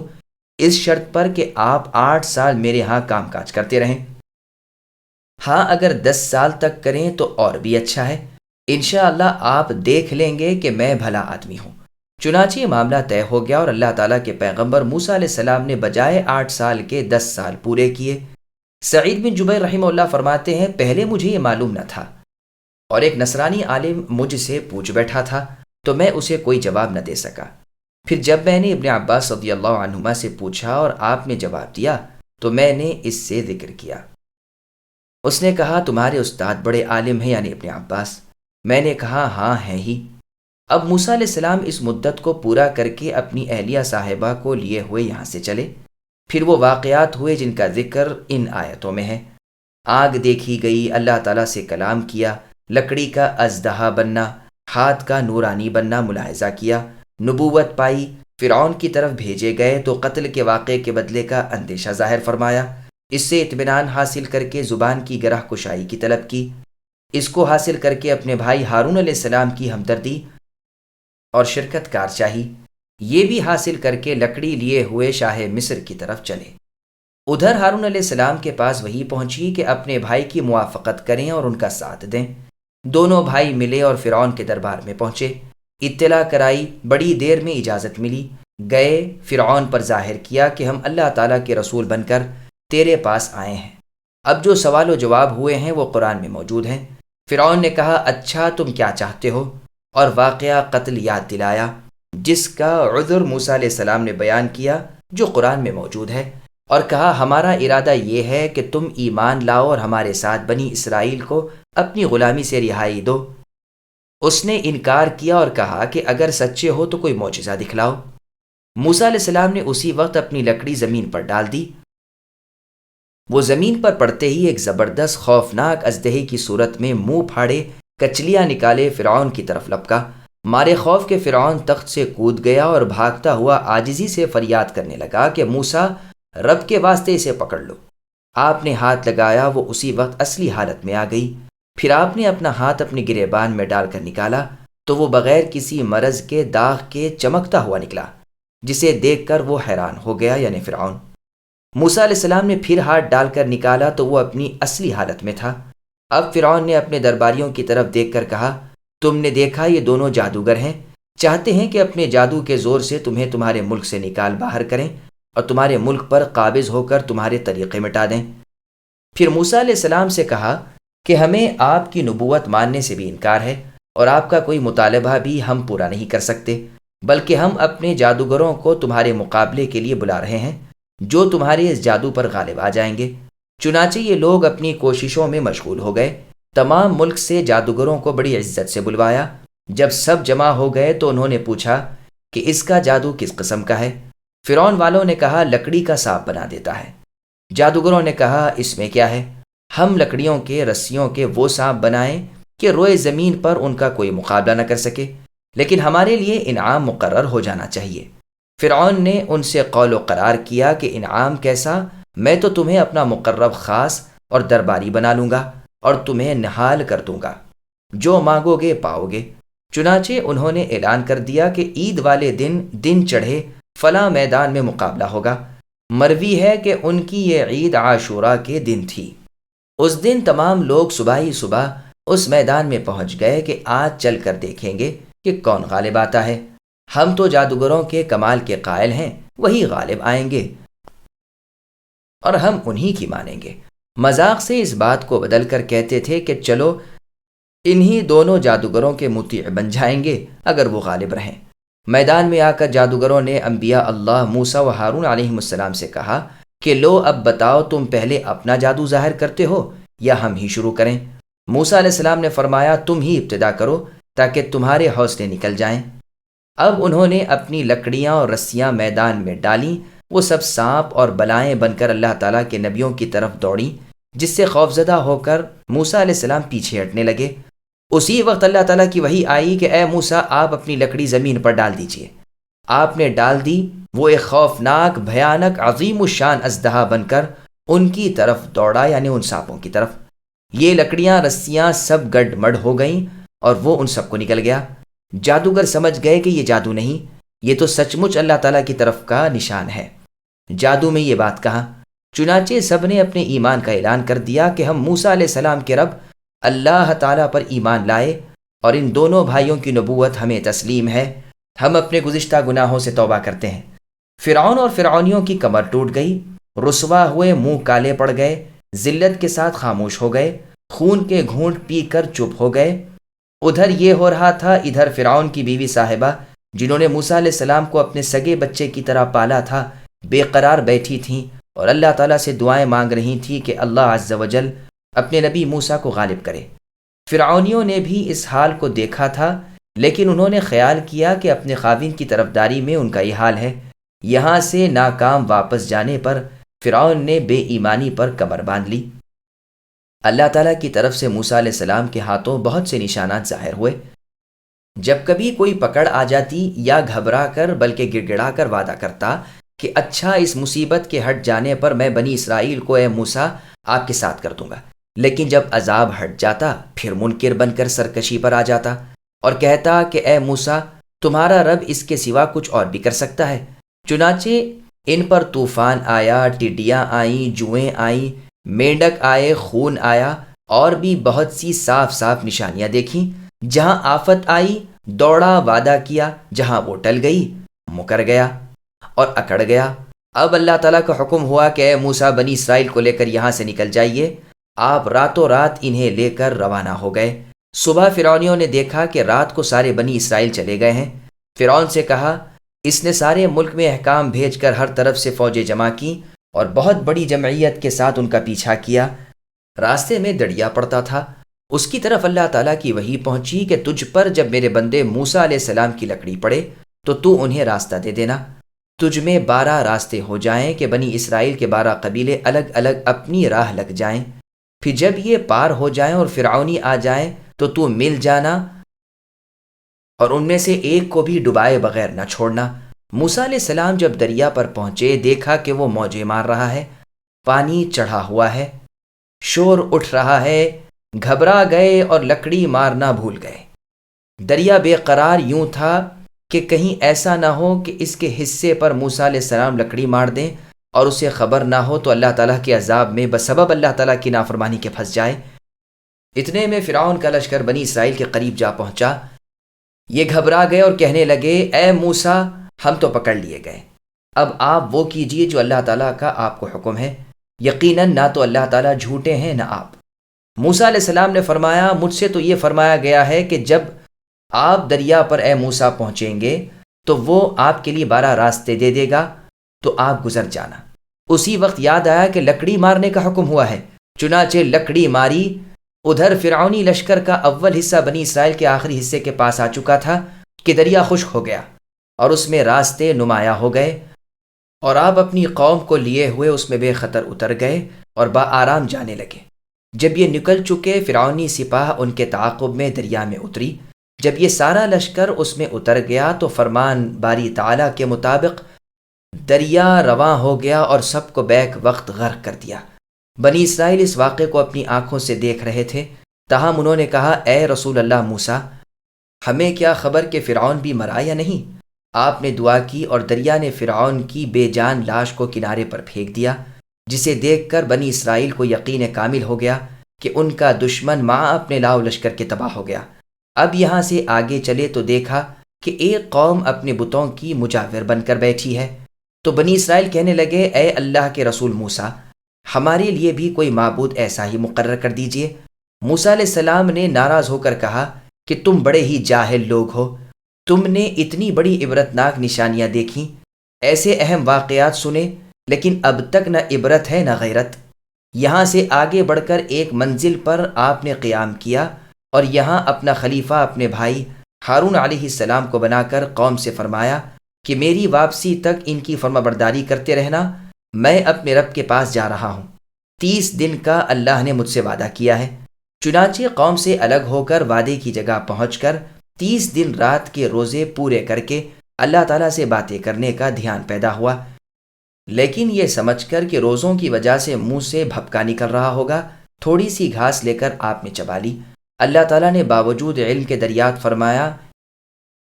اس شرط پر کہ آپ 8 سال میرے ہاں کام کاج کرتے رہیں۔ ہاں اگر 10 سال تک کریں تو اور بھی اچھا ہے، انشاءاللہ آپ دیکھ لیں گے کہ میں بھلا آدمی ہوں۔ چنانچہ معاملہ طے ہو گیا اور اللہ تعالیٰ کے پیغمبر موسیٰ علیہ السلام نے بجائے 8 سال کے 10 سال پورے کیے۔ سعید بن جبیر رحمہ اللہ فرماتے ہیں، پہلے مجھے یہ معلوم نہ تھا اور ایک نصرانی عالم مجھ سے پوچھ بیٹھا تھا تو میں اسے کوئی جواب نہ دے سکا۔ پھر جب میں نے ابن عباس رضی اللہ عنہما سے پوچھا اور آپ نے جواب دیا تو میں نے اس سے ذکر کیا۔ اس نے کہا، تمہارے استاد بڑے عالم ہیں، یعنی ابن عباس؟ میں نے کہا، ہاں ہیں ہی۔ اب موسیٰ علیہ السلام اس مدت کو پورا کر کے اپنی اہلیہ صاحبہ کو لیے ہوئے یہاں سے چلے۔ پھر وہ واقعات ہوئے جن کا ذکر ان آیتوں میں ہے۔ آگ دیکھی گئی، اللہ تعالیٰ سے کلام کیا، لکڑی کا اژدہا بننا، ہاتھ کا نورانی بننا ملاحظہ کیا، نبوت پائی، فرعون کی طرف بھیجے گئے تو قتل کے واقعے کے بدلے کا اندیشہ ظاہر فرمایا، اس سے اطمینان حاصل کر کے زبان کی گرہ کشائی کی طلب کی۔ اس کو حاصل کر کے اپنے بھائی ہارون علیہ السلام کی ہمدردی اور شرکت کار چاہی، یہ بھی حاصل کر کے لکڑی لیے ہوئے شاہ مصر کی طرف چلے۔ ادھر ہارون علیہ السلام کے پاس وحی پہنچی کہ اپنے بھائی کی موافقت کریں اور ان کا ساتھ دیں۔ دونوں بھائی ملے اور فرعون کے دربار میں پہنچے، اطلاع کرائی، بڑی دیر میں اجازت ملی، گئے، فرعون پر ظاہر کیا کہ ہم اللہ تعالیٰ کے رسول بن کر تیرے پاس آئے ہیں۔ اب جو سوال و جواب ہوئے ہیں وہ قرآن میں موجود ہیں۔ فرعون نے کہا اچھا تم کیا چاہتے ہو، اور واقعہ قتل یاد دلایا جس کا عذر موسیٰ علیہ السلام نے بیان کیا جو قرآن میں موجود ہے، اور کہا ہمارا ارادہ یہ ہے کہ تم ایمان لاؤ اور ہمارے ساتھ بنی اسرائیل کو اپنی غلامی سے رہائی دو۔ اس نے انکار کیا اور کہا کہ اگر سچے ہو تو کوئی معجزہ دکھلاؤ۔ موسیٰ علیہ السلام نے اسی وقت اپنی لکڑی زمین پر ڈال دی۔ وہ زمین پر پڑتے ہی ایک زبردست خوفناک اژدہے کی صورت میں منہ پھاڑے کچلیاں نکالے فرعون کی طرف لپکا۔ مارے خوف کے فرعون تخت سے کود گیا اور بھاگتا ہوا عاجزی سے فریاد کرنے لگا کہ موسیٰ، رب کے واسطے اسے پکڑ لو۔ آپ نے ہاتھ لگایا، وہ اسی وقت اصلی حالت میں آ گئی۔ پھر آپ نے اپنا ہاتھ اپنے گریبان میں ڈال کر نکالا تو وہ بغیر کسی مرض کے داغ کے چمکتا ہوا نکلا، جسے دیکھ کر وہ حیران ہو گیا، یعنی فرعون۔ موسیٰ علیہ السلام نے پھر ہاتھ ڈال کر نکالا تو وہ اپنی اصلی حالت میں تھا۔ اب فرعون نے اپنے درباریوں کی طرف دیکھ کر کہا تم نے دیکھا یہ دونوں جادوگر ہیں، چاہتے ہیں کہ اپنے جادو کے زور سے تمہیں تمہارے ملک سے نکال باہر کریں اور تمہارے ملک پر قابض ہو کر تمہارے طریقے مٹا دیں۔ پھر موسیٰ علیہ السلام سے کہا کہ ہمیں آپ کی نبوت ماننے سے بھی انکار ہے اور آپ کا کوئی مطالبہ بھی ہم پورا نہیں کر سکتے، بلکہ ہم اپنے جادوگروں کو تمہارے مقابلے کے لیے بلا رہے ہیں جو تمہارے اس جادو پر غالب آ جائیں گے۔ چنانچہ یہ لوگ اپنی کوششوں میں مشغول ہو گئے، تمام ملک سے جادوگروں کو بڑی عزت سے بلوایا۔ جب سب جمع ہو گئے تو انہوں نے پوچھا کہ اس کا جادو کس قسم کا ہے؟ فرعون والوں نے کہا لکڑی کا سانپ بنا دیتا ہے۔ جادوگروں نے کہا اس میں کیا ہے؟ ہم لکڑیوں کے رسیوں کے وہ سانپ بنائیں کہ روئے زمین پر ان کا کوئی مقابلہ نہ کر سکے، لیکن ہمارے لیے انعام مقرر ہو جانا چاہیے۔ فرعون نے ان سے قول و قرار کیا کہ انعام کیسا؟ میں تو تمہیں اپنا مقرب خاص اور درباری بنا لوں گا اور تمہیں نہال کر دوں گا، جو مانگو گے پاؤ گے۔ چنانچہ انہوں نے اعلان کر دیا کہ عید والے دن چڑھے فلاں میدان میں مقابلہ ہوگا۔ مروی ہے کہ ان کی یہ عید عاشوراء کے دن تھی۔ اس دن تمام لوگ صبح ہی صبح اس میدان میں پہنچ گئے کہ آج چل کر دیکھیں گے کہ کون غالب آتا ہے۔ ہم تو جادوگروں کے کمال کے قائل ہیں، وہی غالب آئیں گے اور ہم انہی کی مانیں گے۔ مذاق سے اس بات کو بدل کر کہتے تھے کہ چلو انہی دونوں جادوگروں کے مطیع بن جائیں گے اگر وہ غالب رہیں۔ میدان میں آ کر جادوگروں نے انبیاء اللہ موسیٰ و ہارون علیہ السلام سے کہا کہ لو اب بتاؤ تم پہلے اپنا جادو ظاہر کرتے ہو یا ہم ہی شروع کریں؟ موسیٰ علیہ السلام نے فرمایا تم ہی ابتدا کرو تاکہ تمہارے حوصلے نکل جائیں۔ اب انہوں نے اپنی لکڑیاں اور رسیاں میدان میں ڈالیں، وہ سب سانپ اور بلائیں بن کر اللہ تعالیٰ کے نبیوں کی طرف دوڑیں، جس سے خوفزدہ ہو کر موسیٰ علیہ السلام پیچھے ہٹنے لگے۔ اسی وقت اللہ تعالیٰ کی وحی آئی کہ اے موسیٰ آپ اپنی لکڑی زمین پر ڈال دیجئے۔ آپ نے ڈال دی، وہ ایک خوفناک بھیانک عظیم الشان اژدہا بن کر ان کی طرف دوڑا، یعنی ان سانپوں کی طرف۔ یہ لکڑیاں رسیاں سب گڈ مڈ ہو گئیں اور وہ ان سب کو نکل گیا۔ جادوگر سمجھ گئے کہ یہ جادو نہیں، یہ تو سچ مچ اللہ تعالیٰ کی طرف کا نشان ہے۔ جادو میں یہ بات کہاں؟ چنانچہ سب نے اپنے ایمان کا اعلان کر دیا کہ ہم موسیٰ علیہ السلام کے رب اللہ تعالیٰ پر ایمان لائے اور ان دونوں بھائیوں کی نبوت ہمیں تسلیم ہے، ہم اپنے گزشتہ گناہوں سے توبہ کرتے ہیں۔ فرعون اور فرعونیوں کی کمر ٹوٹ گئی، رسوا ہوئے، منہ کالے پڑ گئے، ذلت کے ساتھ خاموش ہو گئے، خون کے گھونٹ پی کر چپ ہو گئے۔ ادھر یہ ہو رہا تھا، ادھر فرعون کی بیوی صاحبہ جنہوں نے موسیٰ علیہ السلام کو اپنے سگے بچے کی طرح پالا تھا، بے قرار بیٹھی تھیں اور اللہ تعالیٰ سے دعائیں مانگ رہی تھیں کہ اللہ عز و جل اپنے نبی موسیٰ کو غالب کرے۔ فرعونیوں نے بھی اس حال کو دیکھا تھا، لیکن انہوں نے خیال کیا کہ اپنے خاوند کی طرفداری میں ان کا یہ حال ہے۔ یہاں سے ناکام واپس جانے پر فرعون نے بے ایمانی پر کمر باندھ لی۔ اللہ تعالیٰ کی طرف سے موسیٰ علیہ السلام کے ہاتھوں بہت سے نشانات ظاہر ہوئے۔ جب کبھی کوئی پکڑ آ جاتی یا گھبرا کر بلکہ گڑ گڑا کر وعدہ کرتا کہ اچھا اس مصیبت کے ہٹ جانے پر میں بنی اسرائیل کو اے موسیٰ آپ کے ساتھ کر دوں گا، لیکن جب عذاب ہٹ جاتا پھر منکر بن کر سرکشی پر آ جاتا اور کہتا کہ اے موسیٰ، تمہارا رب اس کے سوا کچھ اور بھی کر سکتا ہے۔ چنانچہ ان پر طوفان آیا، ٹڈیاں آئیں، جوئیں آئیں، مینڈک آئے، خون آیا، اور بھی بہت سی صاف صاف نشانیاں دیکھیں۔ جہاں آفت آئی دوڑا، وعدہ کیا، جہاں وہ ٹل گئی مکر گیا اور اکڑ گیا۔ اب اللہ تعالیٰ کا حکم ہوا کہ اے موسیٰ، بنی اسرائیل کو لے کر یہاں سے نکل جائیے۔ آپ راتوں رات انہیں لے کر روانہ ہو گئے۔ صبح فرعونیوں نے دیکھا کہ رات کو سارے بنی اسرائیل چلے گئے ہیں۔ فرعون سے کہا، اس نے سارے ملک میں احکام بھیج کر ہر طرف سے فوجیں جمع کیں اور بہت بڑی جمعیت کے ساتھ ان کا پیچھا کیا۔ راستے میں دریا پڑتا تھا، اس کی طرف اللہ تعالیٰ کی وحی پہنچی کہ تجھ پر جب میرے بندے موسیٰ علیہ السلام کی لکڑی پڑے تو انہیں راستہ دے دینا۔ تجھ میں 12 راستے ہو جائیں کہ بنی اسرائیل کے 12 قبیلے الگ الگ اپنی راہ لگ جائیں۔ پھر جب یہ پار ہو جائیں اور فرعونی آ جائیں تو مل جانا اور ان میں سے ایک کو بھی ڈبائے بغیر نہ چھوڑنا۔ موسیٰ علیہ السلام جب دریا پر پہنچے دیکھا کہ وہ موجیں مار رہا ہے، پانی چڑھا ہوا ہے، شور اٹھ رہا ہے، گھبرا گئے اور لکڑی مارنا بھول گئے۔ دریا بے قرار یوں تھا کہ کہیں ایسا نہ ہو کہ اس کے حصے پر موسیٰ علیہ السلام لکڑی مار دیں اور اسے خبر نہ ہو تو اللہ تعالیٰ کے عذاب میں بسبب اللہ تعالیٰ کی نافرمانی کے پھنس جائے۔ اتنے میں فرعون کا لشکر بنی اسرائیل کے قریب جا پہنچا۔ یہ گھبرا گئے اور کہنے لگے، اے موسیٰ، ہم تو پکڑ لیے گئے، اب آپ وہ کیجئے جو اللہ تعالیٰ کا آپ کو حکم ہے، یقیناً نہ تو اللہ تعالیٰ جھوٹے ہیں نہ آپ۔ موسیٰ علیہ السلام نے فرمایا، مجھ سے تو یہ فرمایا گیا ہے کہ جب آپ دریا پر اے موسیٰ پہنچیں گے تو وہ آپ کے لیے 12 راستے دے دے گا تو آپ گزر جانا۔ اسی وقت یاد آیا کہ لکڑی مارنے کا حکم ہوا ہے، چنانچہ لکڑی ماری۔ ادھر فرعونی لشکر کا اول حصہ بنی اسرائیل کے آخری حصے کے پاس آ چکا تھا کہ دریا خشک ہو گیا اور اس میں راستے نمایاں ہو گئے، اور آپ اپنی قوم کو لیے ہوئے اس میں بے خطر اتر گئے اور بآرام جانے لگے۔ جب یہ نکل چکے فرعونی سپاہ ان کے تعاقب میں دریا میں اتری۔ جب یہ سارا لشکر اس میں اتر گیا تو فرمان باری تعالیٰ کے مطابق دریا رواں ہو گیا اور سب کو بیک وقت غرق کر دیا۔ بنی اسرائیل اس واقعے کو اپنی آنکھوں سے دیکھ رہے تھے، تاہم انہوں نے کہا، اے رسول اللہ موسیٰ، ہمیں کیا خبر کہ فرعون بھی مرا یا نہیں؟ آپ نے دعا کی اور دریا نے فرعون کی بے جان لاش کو کنارے پر پھینک دیا، جسے دیکھ کر بنی اسرائیل کو یقین کامل ہو گیا کہ ان کا دشمن مع اپنے لاؤ لشکر کے تباہ ہو گیا۔ اب یہاں سے آگے چلے تو دیکھا کہ ایک قوم اپنے بتوں کی مجاور بن کر بیٹھی ہے۔ تو بنی اسرائیل کہنے لگے، اے اللہ کے رسول موسیٰ، ہمارے لیے بھی کوئی معبود ایسا ہی مقرر کر دیجئے۔ موسیٰ علیہ السلام نے ناراض ہو کر کہا کہ تم بڑے ہی جاہل لوگ ہو، تم نے اتنی بڑی عبرتناک نشانیاں دیکھیں، ایسے اہم واقعات سنے، لیکن اب تک نہ عبرت ہے نہ غیرت۔ یہاں سے آگے بڑھ کر ایک منزل پر آپ نے قیام کیا اور یہاں اپنا خلیفہ اپنے بھائی ہارون علیہ السلام کو بنا کر قوم سے فرمایا کہ میری واپسی تک ان کی فرما برداری کرتے رہنا، میں اپنے رب کے پاس جا رہا ہوں، 30 دن کا اللہ نے مجھ سے وعدہ کیا ہے۔ چنانچہ قوم سے الگ ہو کر وعدے کی جگہ پہنچ کر 30 دن رات کے روزے پورے کر کے اللہ تعالیٰ سے باتیں کرنے کا دھیان پیدا ہوا، لیکن یہ سمجھ کر کہ روزوں کی وجہ سے منہ سے بھپکا نکل رہا ہوگا، تھوڑی سی گھاس لے کر آپ نے چبا لی۔ اللہ تعالیٰ نے باوجود علم کے دریافت فرمایا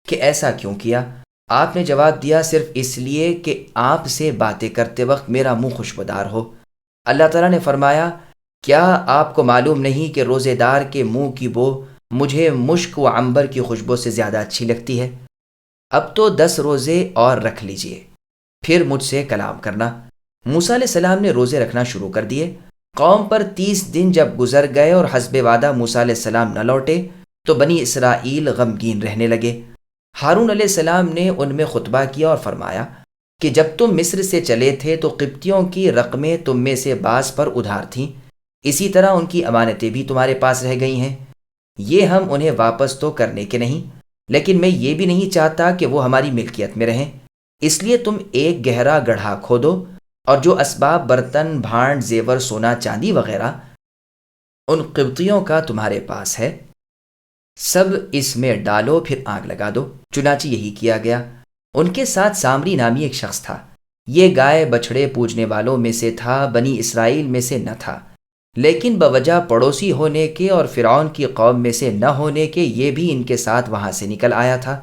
کہ ایسا کیوں کیا؟ آپ نے جواب دیا، صرف اس لیے کہ آپ سے باتیں کرتے وقت میرا منہ خوشبودار ہو۔ اللہ تعالیٰ نے فرمایا، کیا آپ کو معلوم نہیں کہ روزے دار کے منہ کی بو مجھے مشک و عنبر کی خوشبو سے زیادہ اچھی لگتی ہے؟ اب تو 10 روزے اور رکھ لیجئے، پھر مجھ سے کلام کرنا۔ موسیٰ علیہ السلام نے روزے رکھنا شروع کر دیے۔ قوم پر 30 دن جب گزر گئے اور حسب وعدہ موسیٰ علیہ السلام نہ لوٹے تو بنی اسرائیل غمگین رہنے لگے۔ ہارون علیہ السلام نے ان میں خطبہ کیا اور فرمایا کہ جب تم مصر سے چلے تھے تو قبطیوں کی رقمیں تم میں سے بعض پر ادھار تھیں، اسی طرح ان کی امانتیں بھی تمہارے پاس رہ گئی ہیں۔ یہ ہم انہیں واپس تو کرنے کے نہیں، لیکن میں یہ بھی نہیں چاہتا کہ وہ ہماری ملکیت میں رہیں، اس لیے تم ایک گہرا گڑھا کھودو اور جو اسباب برتن، بھانڈ، زیور، سونا، چاندی وغیرہ ان قبطیوں کا تمہارے پاس ہے سب اس میں ڈالو، پھر آگ لگا دو۔ چنانچہ یہی کیا گیا۔ ان کے ساتھ سامری نامی ایک شخص تھا، یہ گائے بچھڑے پوجنے والوں میں سے تھا، بنی اسرائیل میں سے نہ تھا۔ لیکن بوجہ پڑوسی ہونے کے اور فرعون کی قوم میں سے نہ ہونے کے یہ بھی ان کے ساتھ وہاں سے نکل آیا تھا۔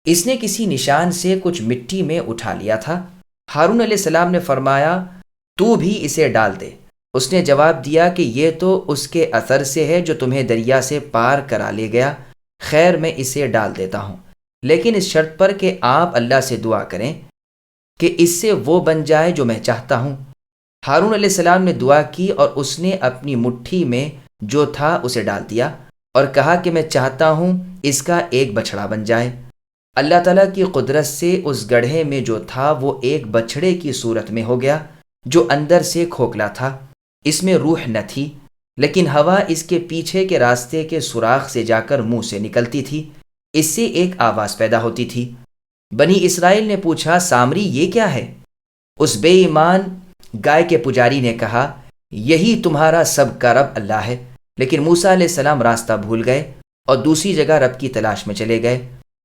اس نے کسی نشان سے کچھ مٹی میں اٹھا لیا تھا۔ ہارون علیہ السلام نے فرمایا تو بھی اسے ڈال دے۔ اس نے جواب دیا کہ یہ تو اس کے اثر سے ہے جو تمہیں دریا سے پار کرا لے گیا، خیر میں اسے ڈال دیتا ہوں، لیکن اس شرط پر کہ آپ اللہ سے دعا کریں کہ اس سے وہ بن جائے جو میں چاہتا ہوں۔ ہارون علیہ السلام نے دعا کی اور اس نے اپنی مٹھی میں جو تھا اسے ڈال دیا اور کہا کہ میں چاہتا ہوں اس کا ایک بچھڑا بن جائے۔ اللہ تعالیٰ کی قدرت سے اس گڑھے میں جو تھا وہ ایک بچھڑے کی صورت میں ہو گیا جو اندر سے کھوکھلا تھا، اس میں روح نہ تھی، لیکن ہوا اس کے پیچھے کے راستے کے سوراخ سے جا کر منہ سے نکلتی تھی، اس سے ایک آواز پیدا ہوتی تھی۔ بنی اسرائیل نے پوچھا سامری یہ کیا ہے؟ اس بے ایمان گائے کے پجاری نے کہا یہی تمہارا سب کا رب اللہ ہے، لیکن موسیٰ علیہ السلام راستہ بھول گئے اور دوسری جگہ رب کی تلاش میں چلے گئے۔